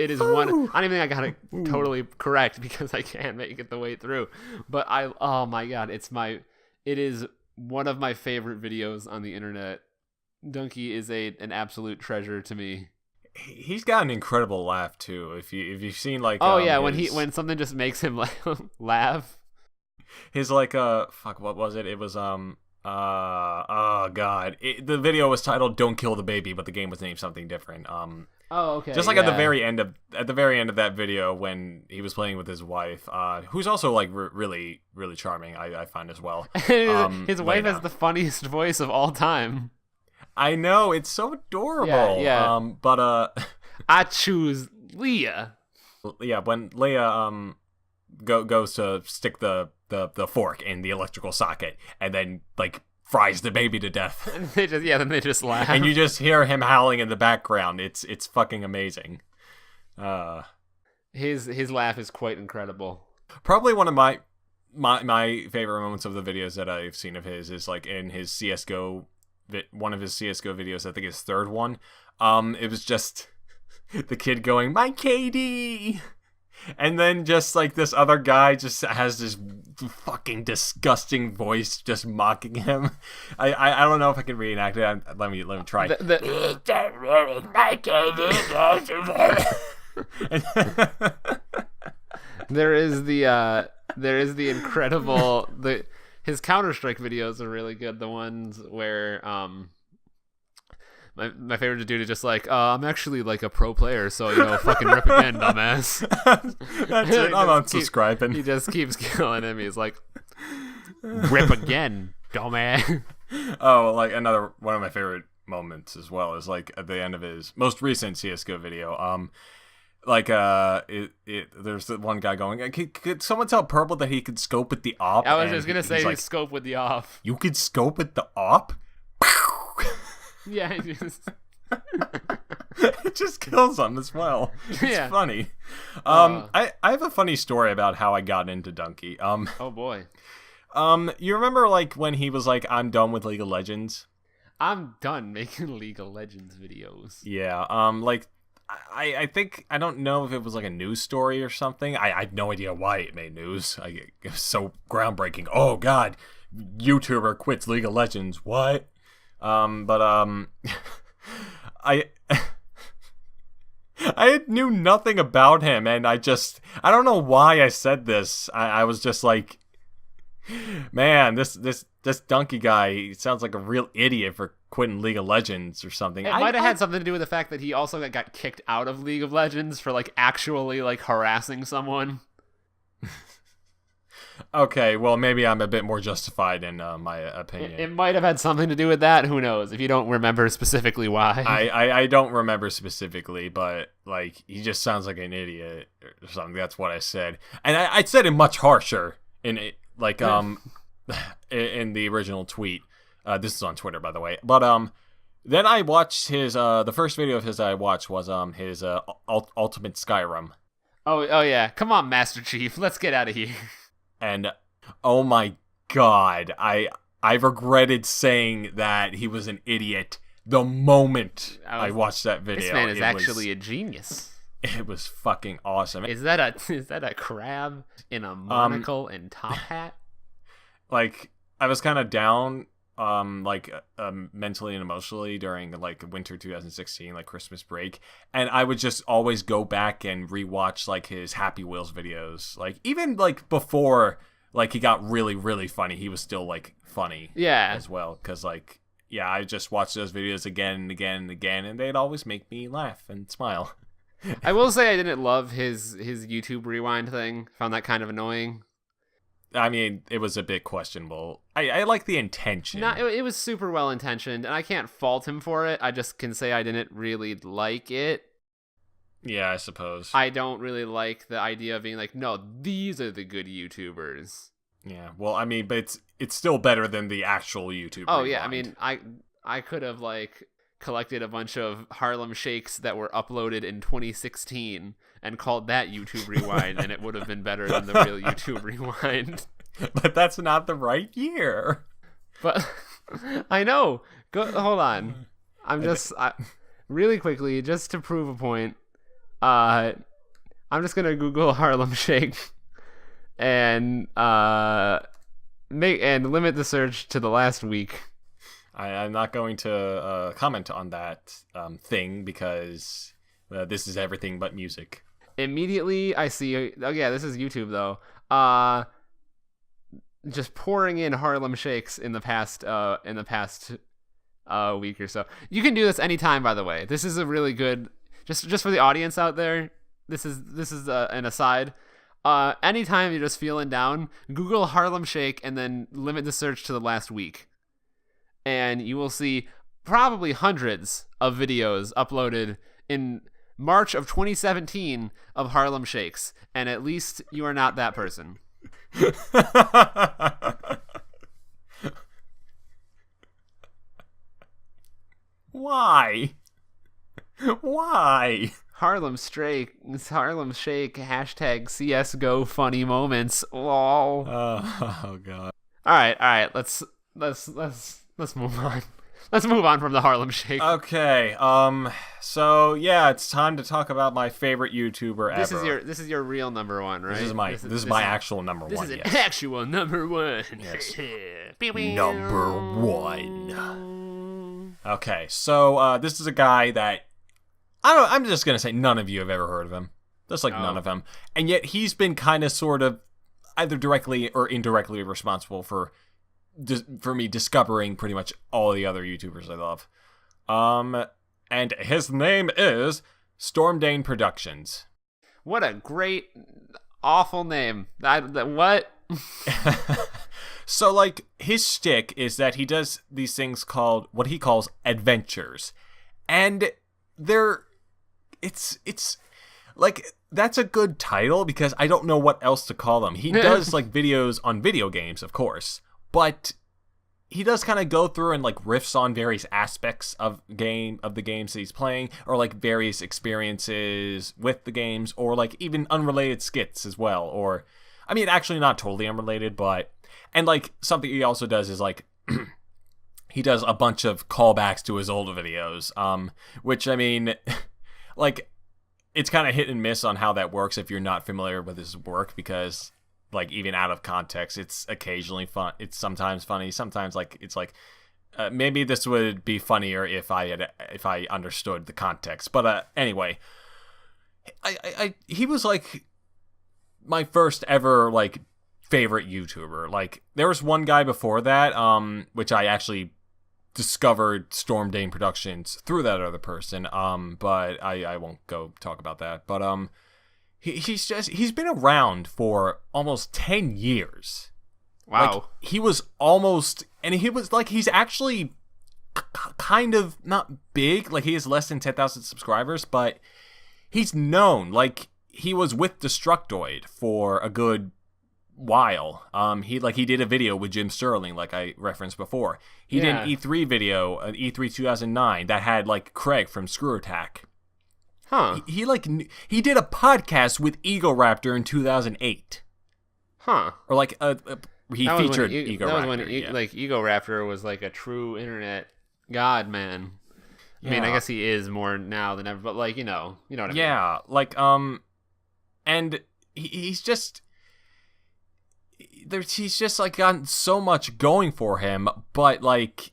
is one. I don't even think I got it totally correct because I can't make it the way through. But oh my god, it is one of my favorite videos on the internet. Donkey is an absolute treasure to me. He's got an incredible laugh too. If you've seen like when something just makes him like laugh. His like fuck, what was it? It was oh god, the video was titled "Don't Kill the Baby," but the game was named something different. Oh, okay. Just like at the very end of that video when he was playing with his wife, who's also like really really charming. I find as well. His wife has the funniest voice of all time. I know, it's so adorable. Yeah. But I choose Leah. Yeah, when Leia goes to stick the fork in the electrical socket and then like fries the baby to death. And then they just laugh. And you just hear him howling in the background. It's fucking amazing. His laugh is quite incredible. Probably one of my favorite moments of the videos that I've seen of his is like in his CS:GO one of his CS:GO videos, I think his third one. It was just the kid going, "My KD," and then just like this other guy just has this fucking disgusting voice just mocking him. I don't know if I can reenact it. Let me try. My KD. There is the incredible his Counter-Strike videos are really good. The ones where my favorite to do is just like I'm actually like a pro player, so fucking rip again, dumbass. That's it. I'm unsubscribing. He just keeps killing him. He's like, rip again, dumbass. Oh, like another one of my favorite moments as well is like at the end of his most recent CS:GO video. There's the one guy going, could someone tell Purple that he could scope with the op? I was just gonna say like, scope with the op. You could scope with the op? Yeah, it just kills him as well. It's funny. I have a funny story about how I got into Donkey. Oh boy. You remember like when he was like, I'm done with League of Legends? I'm done making League of Legends videos. Yeah. Like I think, I don't know if it was like a news story or something. I had no idea why it made news. It was so groundbreaking. Oh God, YouTuber quits League of Legends. What? I knew nothing about him, and I don't know why I said this. I was just like, man, this donkey guy, he sounds like a real idiot for quitting League of Legends or something. It might have had something to do with the fact that he also got kicked out of League of Legends for like actually like harassing someone. Okay, well, maybe I'm a bit more justified in my opinion. It might have had something to do with that. Who knows? If you don't remember specifically why. I don't remember specifically, but like he just sounds like an idiot or something. That's what I said, and I said it much harsher in it, like in the original tweet. This is on Twitter, by the way. But then I watched his the first video of his I watched was his Ultimate Skyrim. Oh yeah, come on, Master Chief, let's get out of here. And oh my God, I regretted saying that he was an idiot the moment I watched that video. This man is actually a genius. It was fucking awesome. Is that a crab in a monocle and top hat? Like I was kind of down mentally and emotionally during like winter 2016, like Christmas break, and I would just always go back and rewatch like his Happy Wheels videos, like even like before like he got really really funny, he was still like funny as well, because like I just watched those videos again and again and again, and they'd always make me laugh and smile. I will say I didn't love his YouTube rewind thing. Found that kind of annoying. I mean, it was a bit questionable. I like the intention. No, it was super well intentioned, and I can't fault him for it. I just can say I didn't really like it. Yeah, I suppose. I don't really like the idea of being like, no, these are the good YouTubers. Yeah, well, I mean, but it's still better than the actual YouTuber. Oh yeah, I mean, I could have like collected a bunch of Harlem Shakes that were uploaded in 2016 and called that YouTube Rewind, and it would have been better than the real YouTube Rewind. But that's not the right year. But I know. Hold on. Really quickly, just to prove a point, I'm just gonna Google Harlem Shake and limit the search to the last week. I'm not going to comment on that thing because this is everything but music. Immediately I see, oh yeah, this is YouTube though. Just pouring in Harlem Shakes in the past week or so. You can do this anytime, by the way. This is a really good, just for the audience out there. This is an aside. Anytime you're just feeling down, Google Harlem Shake and then limit the search to the last week. And you will see probably hundreds of videos uploaded in March of 2017 of Harlem Shakes, and at least you are not that person. Why? Harlem Shake, hashtag CSGO funny moments. Lol. Oh God. All right. Let's move on. let's move on from the Harlem Shake. Okay. So yeah, it's time to talk about my favorite YouTuber ever. This is your real number one, right? This is my actual number one. This is an actual number one. Yes. Number one. Okay, so this is a guy that I'm just gonna say none of you have ever heard of him. Just like none of them, and yet he's been kind of sort of either directly or indirectly responsible for me discovering pretty much all the other YouTubers I love. And his name is Storm Dane Productions. What a great, awful name. What? So, like, his shtick is that he does these things called what he calls adventures. And it's like, that's a good title because I don't know what else to call them. He does, like, videos on video games, of course, but he does kind of go through and, like, riffs on various aspects of the games that he's playing, or, like, various experiences with the games, or, like, even unrelated skits as well, or, I mean, actually not totally unrelated, but, and, like, something he also does is, like, he does a bunch of callbacks to his older videos, which, I mean, like, it's kind of hit and miss on how that works if you're not familiar with his work, because, like, even out of context, it's occasionally fun. It's sometimes funny. Sometimes, like, it's like, maybe this would be funnier if I understood the context. But anyway, he was like my first ever like favorite YouTuber. Like, there was one guy before that, which I actually discovered Storm Dane Productions through that other person. But I won't go talk about that. But He's been around for almost 10 years. Wow. Like, he was almost, and he was like, he's actually kind of not big. Like, he has less than 10,000 subscribers, but he's known. Like, he was with Destructoid for a good while. He did a video with Jim Sterling, like I referenced before. He did an E3 video, an E3 2009 that had like Craig from Screw Attack. Huh. He did a podcast with Ego Raptor in 2008. Huh. Or like he featured Ego Raptor. That was when like Ego Raptor was like a true internet god, man. I mean, I guess he is more now than ever, but like, you know what I mean. Yeah, like and he's just like gotten so much going for him, but like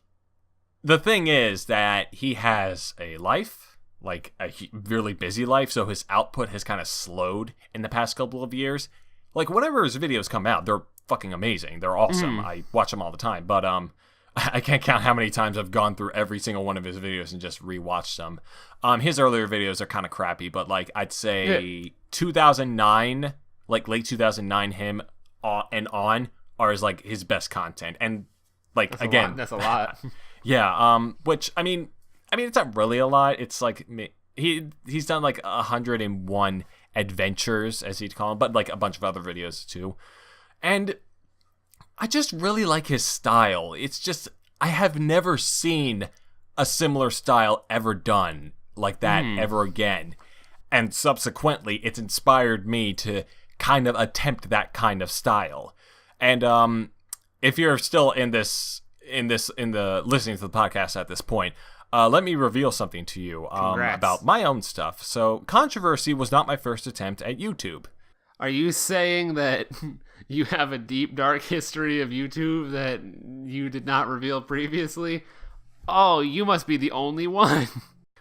the thing is that he has a life, like a really busy life, so his output has kind of slowed in the past couple of years. Like, whenever his videos come out, they're fucking amazing. They're awesome. I watch them all the time, but I can't count how many times I've gone through every single one of his videos and just rewatched them. His earlier videos are kind of crappy, but like I'd say 2009, like late 2009, him and on are like his best content, and like that's a lot. Yeah. Which I mean, it's not really a lot. It's like he's done like 101 adventures, as he'd call them, but like a bunch of other videos too. And I just really like his style. It's just, I have never seen a similar style ever done like that ever again. And subsequently, it's inspired me to kind of attempt that kind of style. And if you're still in the listening to the podcast at this point, let me reveal something to you about my own stuff. So, Controversy was not my first attempt at YouTube. Are you saying that you have a deep, dark history of YouTube that you did not reveal previously? Oh, you must be the only one.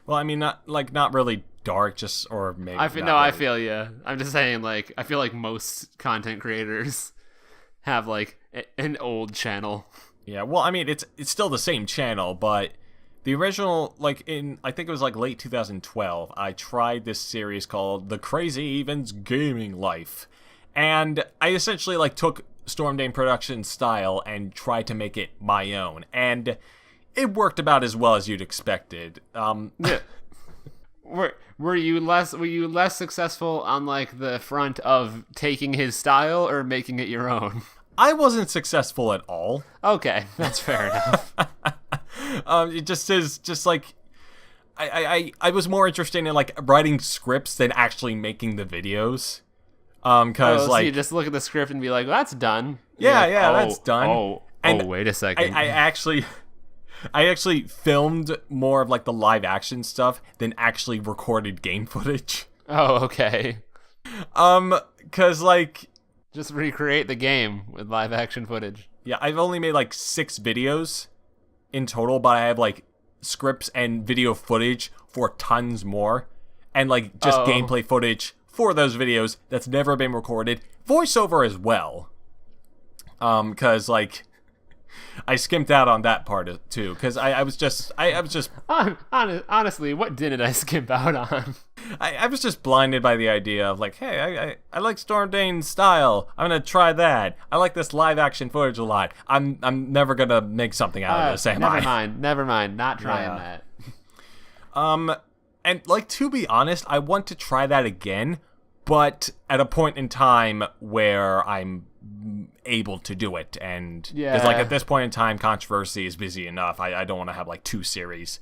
Well, I mean, not really dark, just, or maybe I feel you. I'm just saying, like, I feel like most content creators have, like, an old channel. Yeah, well, I mean, it's still the same channel, but the original, like, I think it was, like, late 2012, I tried this series called The Crazy Evans Gaming Life. And I essentially, like, took Storm Dane Productions style and tried to make it my own. And it worked about as well as you'd expected. Yeah. Were you less successful on, like, the front of taking his style or making it your own? I wasn't successful at all. Okay, that's fair enough. It just is just like I was more interested in like writing scripts than actually making the videos. Cause so you just look at the script and be like, well, that's done. Yeah, that's done. Wait a second. I actually I actually filmed more of like the live action stuff than actually recorded game footage. Oh, okay. Cause like Just recreate the game with live action footage. yeah, I've only made like 6 videos in total, but I have like scripts and video footage for tons more, and like just gameplay footage for those videos that's never been recorded, voiceover as well. Cause like I skimped out on that part too, because I was just Honestly, what didn't I skimp out on? I was just blinded by the idea of like, hey, I like Storm Dane's style. I'm gonna try that. I like this live action footage a lot. I'm never gonna make something out of this. Never mind. Not trying that. And like, to be honest, I want to try that again, but at a point in time where I'm able to do it, and because like at this point in time, controversy is busy enough. I don't want to have like 2 series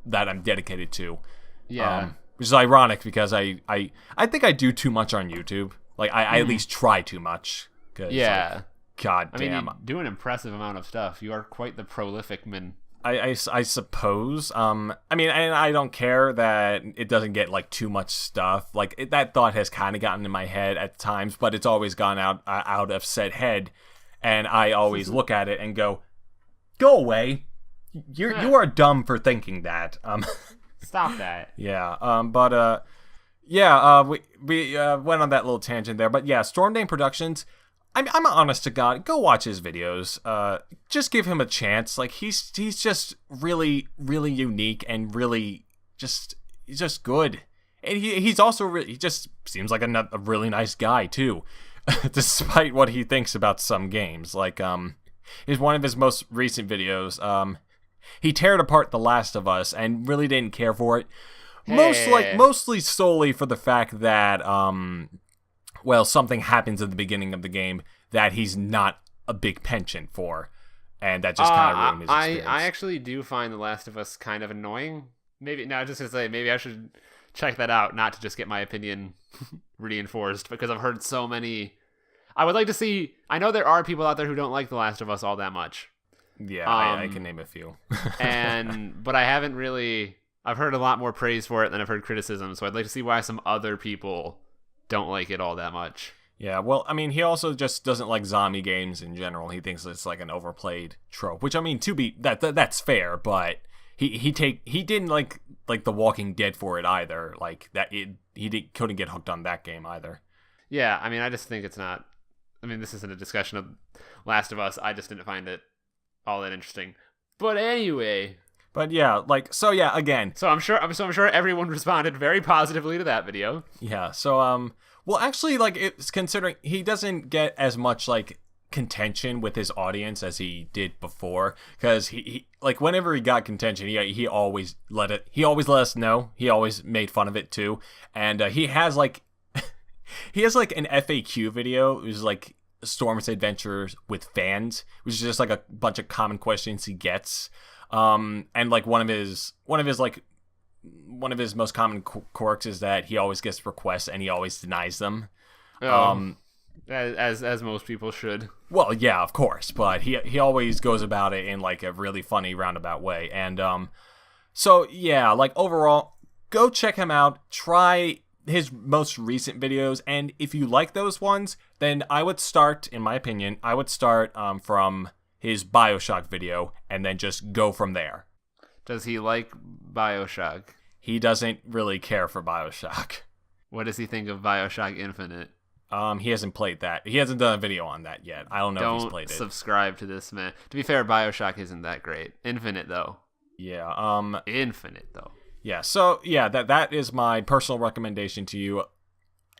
that I'm dedicated to. Which is ironic because I think I do too much on YouTube. Like I at least try too much. Like, God damn. I mean, you do an impressive amount of stuff. You are quite the prolific man. I suppose. I mean, and I don't care that it doesn't get like too much stuff. Like that thought has kind of gotten in my head at times, but it's always gone out of said head, and I always look at it and go away. You are dumb for thinking that. Stop that. Yeah. We went on that little tangent there, but yeah, Storm Dane Productions. I'm honest to God, go watch his videos. Just give him a chance. Like he's just really, really unique and really he's just good. And he's also he just seems like a really nice guy too, despite what he thinks about some games. Like is one of his most recent videos. He teared apart The Last of Us and really didn't care for it. Mostly solely for the fact that something happens at the beginning of the game that he's not a big penchant for, and that just kind of ruined his experience. I actually do find The Last of Us kind of annoying. Maybe I should check that out, not to just get my opinion reinforced, because I've heard so many. I would like to see. I know there are people out there who don't like The Last of Us all that much. Yeah, I can name a few. But I haven't really. I've heard a lot more praise for it than I've heard criticism, so I'd like to see why some other people don't like it all that much. Yeah, well, I mean, he also just doesn't like zombie games in general. He thinks it's like an overplayed trope, which I mean, that's fair, but he didn't like The Walking Dead for it either. Like that, couldn't get hooked on that game either. Yeah, I mean, I just think it's not. I mean, this isn't a discussion of Last of Us. I just didn't find it all that interesting. But anyway. But yeah, again. So I'm sure everyone responded very positively to that video. Yeah. So well, actually, like, it's considering he doesn't get as much like contention with his audience as he did before, because he like whenever he got contention, he always let us know. He always made fun of it too, and he has like an FAQ video. It was like Storm's adventures with fans, which is just like a bunch of common questions he gets. And like one of his most common quirks is that he always gets requests and he always denies them. As most people should. Well, yeah, of course, but he always goes about it in like a really funny roundabout way. And so yeah, like overall, go check him out. Try his most recent videos, and if you like those ones, then I would start, in my opinion, from his BioShock video, and then just go from there. Does he like BioShock? He doesn't really care for BioShock. What does he think of BioShock Infinite? He hasn't played that. He hasn't done a video on that yet. I don't know if he's played it. Don't subscribe to this man. To be fair, BioShock isn't that great. Infinite, though. Yeah. Infinite, though. Yeah, so, yeah, that is my personal recommendation to you.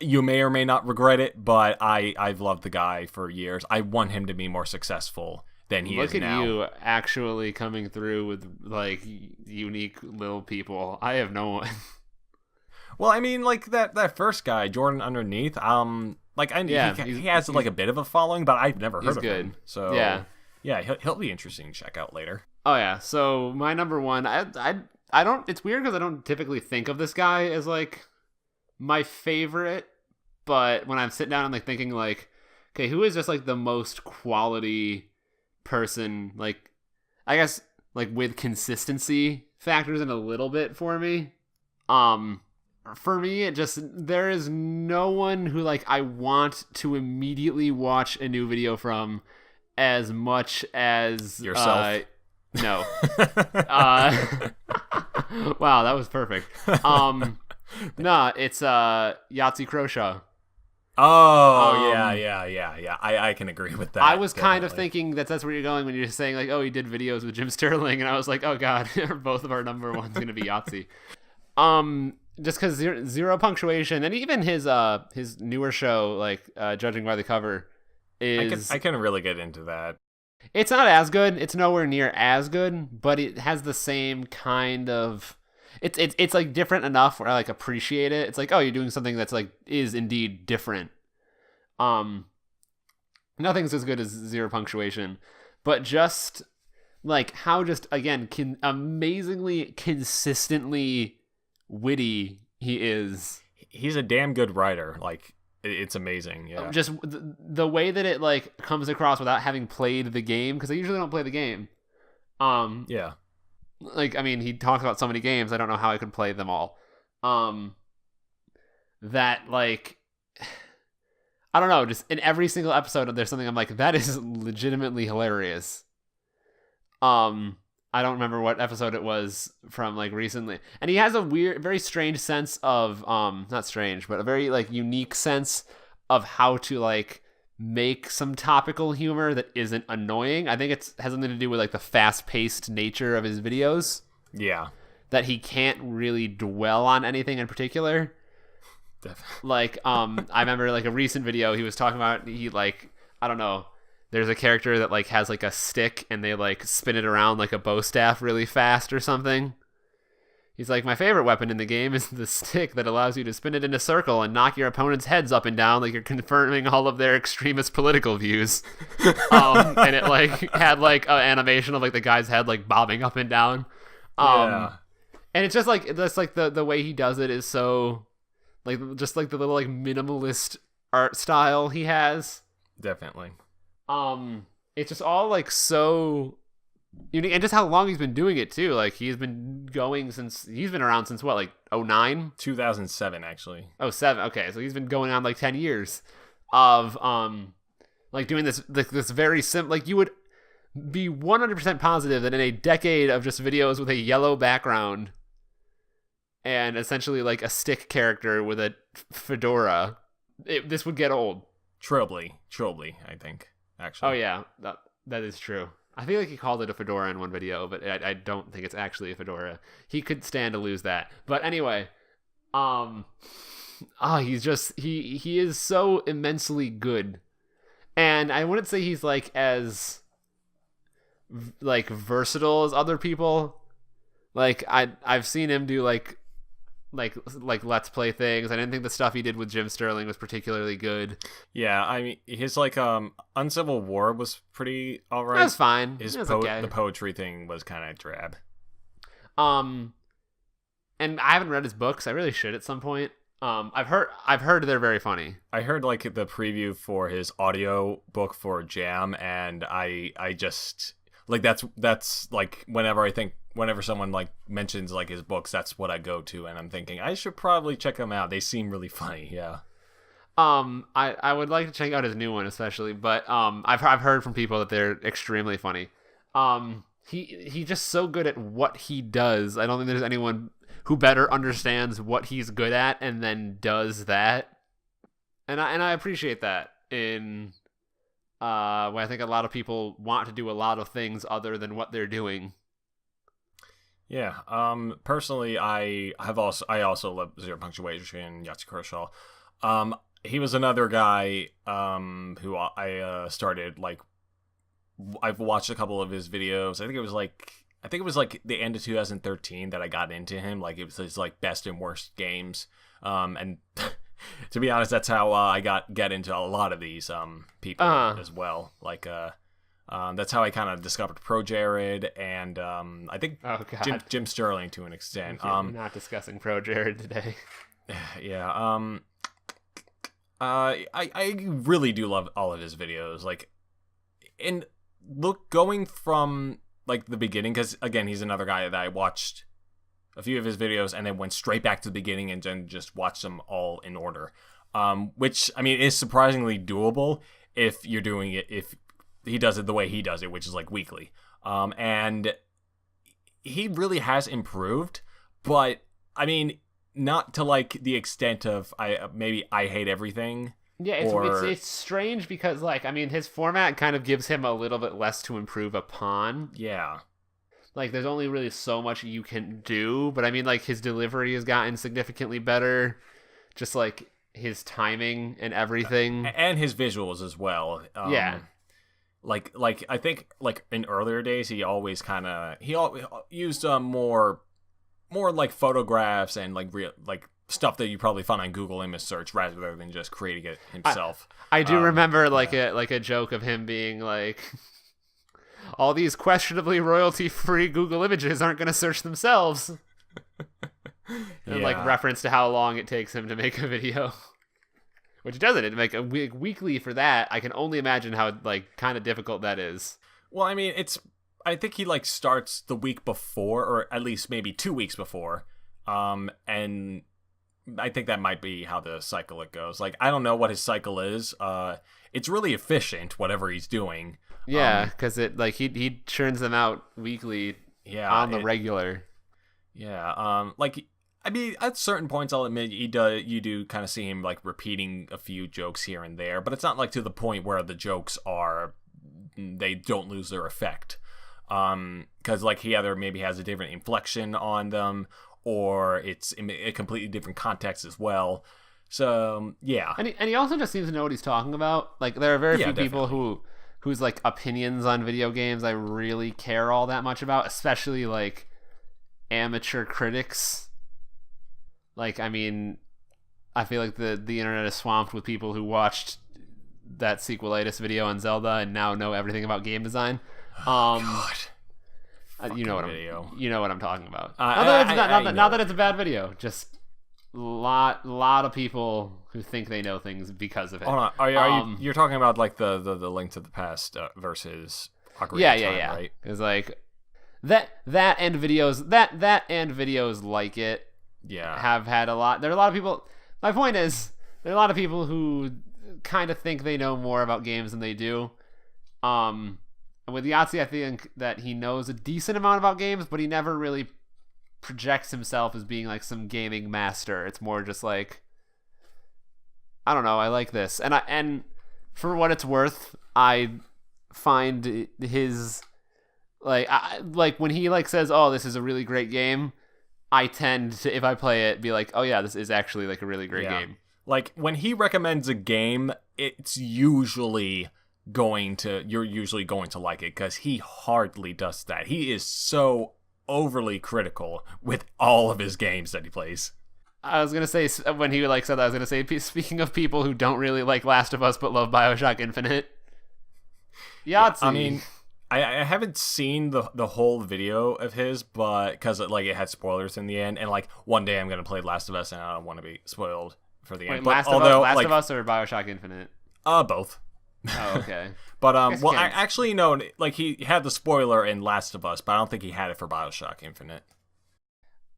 You may or may not regret it, but I've loved the guy for years. I want him to be more successful than he is now. Look at you actually coming through with, like, unique little people. I have no one. Well, I mean, like, that first guy, Jordan Underneath, he has, like, a bit of a following, but I've never heard of him. So, yeah, he'll be interesting to check out later. Oh, yeah, so my number one, I don't, it's weird because I don't typically think of this guy as, like, my favorite, but when I'm sitting down and, like, thinking, like, okay, who is just, like, the most quality person, like, I guess like with consistency factors in a little bit for me. For me, there is no one who like I want to immediately watch a new video from as much as yourself. No. Wow, that was perfect. No, it's Yahtzee Croshaw. Oh, yeah. I can agree with that. I was kind of thinking that's where you're going when you're saying like, oh, he did videos with Jim Sterling, and I was like, oh god, both of our number one's gonna be Yahtzee. Just because zero punctuation, and even his newer show, like Judging by the Cover, is I can really get into that. It's not as good. It's nowhere near as good, but it has the same kind of. It's like different enough where I like appreciate it. It's like, oh, you're doing something that's like is indeed different. Nothing's as good as zero punctuation, but just like how just again amazingly consistently witty he is. He's a damn good writer. Like it's amazing. Yeah. Just the way that it like comes across without having played the game, because I usually don't play the game. Yeah. Like, I mean, he talks about so many games, I don't know how I could play them all. That, like, I don't know, just in every single episode, there's something I'm like, that is legitimately hilarious. I don't remember what episode it was from, like, recently. And he has a very strange sense of, not strange, but a very, like, unique sense of how to, like, make some topical humor that isn't annoying. I think it has something to do with like the fast-paced nature of his videos. Yeah. That he can't really dwell on anything in particular. Definitely. Like I remember like a recent video he was talking about, he like, I don't know, there's a character that like has like a stick and they like spin it around like a bow staff really fast or something. He's like, my favorite weapon in the game is the stick that allows you to spin it in a circle and knock your opponent's heads up and down like you're confirming all of their extremist political views. And it like had like an animation of like the guy's head like bobbing up and down. Yeah. And it's just like that's like the way he does it is so like just like the little like minimalist art style he has. Definitely. It's just all like so. And just how long he's been doing it too. Like he's been around since what, like 2009? 2007 actually. 2007. Okay, so he's been going on like 10 years of like doing this very simple. Like you would be 100% positive that in a decade of just videos with a yellow background and essentially like a stick character with a fedora, this would get old. Trilby, I think actually. Oh yeah, that is true. I feel like he called it a fedora in one video, but I don't think it's actually a fedora. He could stand to lose that. But anyway, he's just he is so immensely good. And I wouldn't say he's like as like versatile as other people. Like I've seen him do like let's play things. I didn't think the stuff he did with Jim Sterling was particularly good. Yeah, I mean his like Uncivil War was pretty alright. That's fine. The poetry thing was kind of drab. And I haven't read his books. I really should at some point. I've heard they're very funny. I heard like the preview for his audio book for Jam, and I just like that's like whenever someone like mentions like his books, that's what I go to, and I'm thinking I should probably check them out. They seem really funny. Yeah. I would like to check out his new one especially, but I've heard from people that they're extremely funny. He's just so good at what he does. I don't think there's anyone who better understands what he's good at and then does that. And I appreciate that in where I think a lot of people want to do a lot of things other than what they're doing. Yeah. Personally, I also love Zero Punctuation, Yahtzee Croshaw. He was another guy who I started like. I've watched a couple of his videos. I think it was like the end of 2013 that I got into him. Like it was his like best and worst games. And to be honest, that's how I get into a lot of these people as well. Like that's how I kind of discovered Pro Jared and I think Jim Sterling to an extent. We're not discussing Pro Jared today. Yeah. I really do love all of his videos. Like, and going from like the beginning, because again, he's another guy that I watched a few of his videos and then went straight back to the beginning and then just watched them all in order. Which, I mean, is surprisingly doable if you're doing it, if he does it the way he does it, which is like weekly. And he really has improved, but I mean, not to like the extent of I hate everything. Yeah, it's strange because, like, I mean, his format kind of gives him a little bit less to improve upon. Yeah. Like, there's only really so much you can do, but I mean, like, his delivery has gotten significantly better. Just, like, his timing and everything. And his visuals as well. Yeah. Like I think, like, in earlier days, he always kind of... He used more like, photographs and, like, real, like... stuff that you probably found on Google image search rather than just creating it himself. I do remember like a joke of him being like, all these questionably royalty-free Google images aren't going to search themselves. And like reference to how long it takes him to make a video. Which doesn't it make a weekly for that? I can only imagine how like kind of difficult that is. Well, I mean, I think he like starts the week before, or at least maybe 2 weeks before. And I think that might be how the cycle it goes. Like, I don't know what his cycle is. It's really efficient, whatever he's doing. Yeah, because it like he churns them out weekly. Yeah, on the regular. Yeah. Like, I mean, at certain points, I'll admit you do kind of see him like repeating a few jokes here and there, but it's not like to the point where the jokes they don't lose their effect. Because like he either maybe has a different inflection on them, or it's in a completely different context as well. So, yeah. And he also just seems to know what he's talking about. Like, there are very few people whose, like, opinions on video games I really care all that much about, especially, like, amateur critics. Like, I mean, I feel like the internet is swamped with people who watched that sequelitis video on Zelda and now know everything about game design. God. You know what I'm talking about. Not that it's a bad video, just lot of people who think they know things because of it. Hold on, are you're talking about like the Link to the Past versus Ocarina of Time, right? It's like that and videos like it. Yeah, have had a lot. There are a lot of people. My point is, there are a lot of people who kind of think they know more about games than they do. With Yahtzee, I think that he knows a decent amount about games, but he never really projects himself as being like some gaming master. It's more just like, I don't know, I like this. And for what it's worth, I find his like when he like says, "Oh, this is a really great game," I tend to, if I play it, be like, "Oh yeah, this is actually like a really great game." Like when he recommends a game, it's usually you're usually going to like it, because he hardly does that. He is so overly critical with all of his games that he plays. I was gonna say, when he like said that, I was gonna say, speaking of people who don't really like Last of Us but love BioShock Infinite, Yahtzee. Yeah, I mean, I haven't seen the whole video of his, but because like it had spoilers in the end, and like one day I'm gonna play Last of Us and I don't want to be spoiled for the end. But Last of Us or BioShock Infinite? Both. Oh, okay. But well, I actually know, like, he had the spoiler in Last of Us, but I don't think he had it for BioShock Infinite.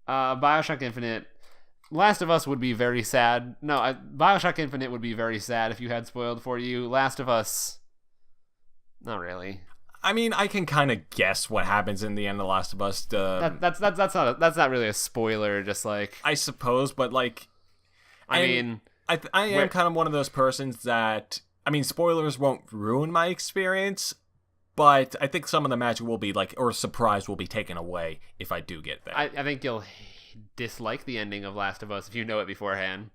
BioShock Infinite, Last of Us would be very sad. No, BioShock Infinite would be very sad if you had spoiled for you. Last of Us, not really. I mean, I can kind of guess what happens in the end of Last of Us. That's not really a spoiler. Just like, I suppose, but like, I mean, I am kind of one of those persons that, I mean, spoilers won't ruin my experience, but I think some of the magic will be like, or surprise will be taken away if I do get that. I think you'll dislike the ending of Last of Us if you know it beforehand.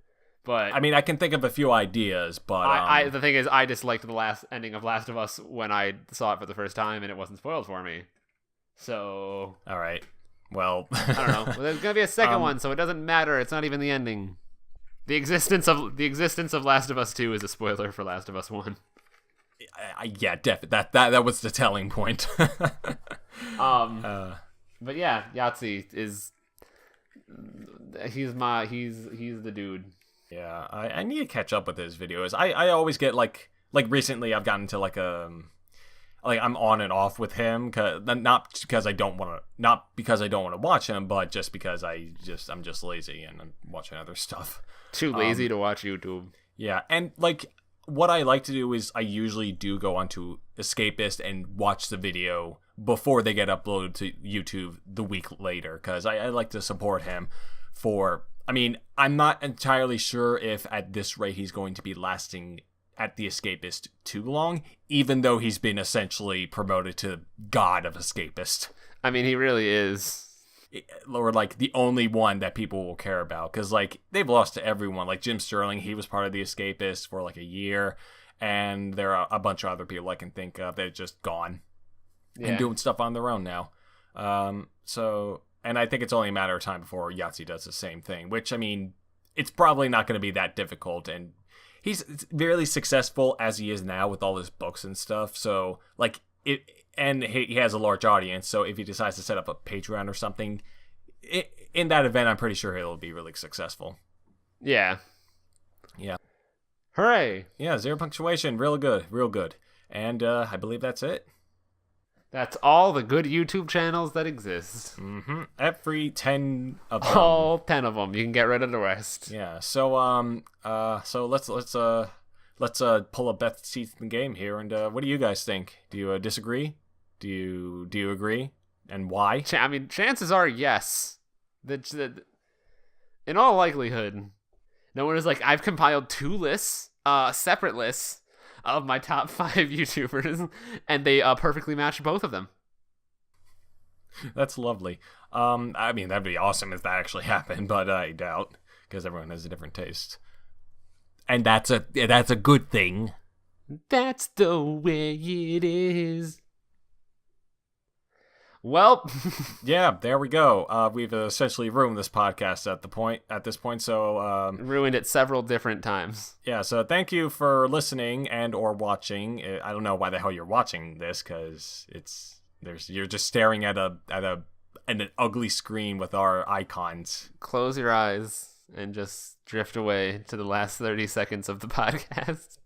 But I mean, I can think of a few ideas, but the thing is, I disliked the last ending of Last of Us when I saw it for the first time, and it wasn't spoiled for me. So, all right, well, I don't know. Well, there's gonna be a second one, so it doesn't matter. It's not even the ending. The existence of Last of Us 2 is a spoiler for Last of Us 1. Yeah, definitely. That was the telling point. But yeah, Yahtzee is he's the dude. Yeah, I need to catch up with his videos. I always get like recently I've gotten to like like I'm on and off with him, not because I don't want to watch him, but just because I'm just lazy and I'm watching other stuff. Too lazy to watch YouTube. Yeah, and like what I like to do is I usually do go onto Escapist and watch the video before they get uploaded to YouTube the week later, because I like to support him for. I mean, I'm not entirely sure if at this rate he's going to be lasting at the Escapist too long, even though he's been essentially promoted to God of Escapist. I mean, he really is. Or like the only one that people will care about, because like they've lost to everyone. Like Jim Sterling, he was part of the Escapist for like a year, and there are a bunch of other people I can think of that are just gone and doing stuff on their own now. And I think it's only a matter of time before Yahtzee does the same thing, which, I mean, it's probably not going to be that difficult. And he's really successful as he is now with all his books and stuff. So, like, and he has a large audience. So if he decides to set up a Patreon or something, in that event, I'm pretty sure he'll be really successful. Yeah. Yeah. Hooray. Yeah, 0 punctuation. Real good. Real good. And I believe that's it. That's all the good YouTube channels that exist. Mm-hmm. Every 10 of them. All 10 of them. You can get rid of the rest. Yeah. So let's pull a Beth seats in the game here. And what do you guys think? Do you disagree? Do you agree? And why? I mean, chances are yes. In all likelihood, no one is like, I've compiled 2 lists, separate lists, of my top 5 YouTubers, and they perfectly match both of them. That's lovely. I mean, that'd be awesome if that actually happened, but I doubt, because everyone has a different taste. And that's a good thing. That's the way it is. Well, yeah, there we go. We've essentially ruined this podcast at this point. So ruined it several different times. Yeah. So thank you for listening and or watching. I don't know why the hell you're watching this, because you're just staring at an ugly screen with our icons. Close your eyes and just drift away to the last 30 seconds of the podcast.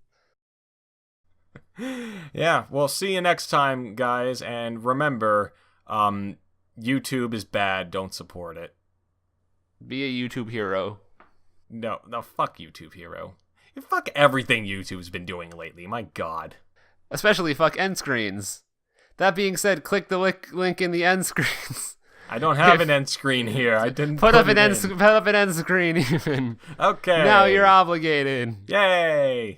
Yeah. Well, see you next time, guys, and remember. YouTube is bad. Don't support it. Be a YouTube hero. No, fuck YouTube hero. Fuck everything YouTube's been doing lately. My God. Especially fuck end screens. That being said, click the link in the end screens. I don't have an end screen here. I didn't put up an end screen even. Okay. Now you're obligated. Yay.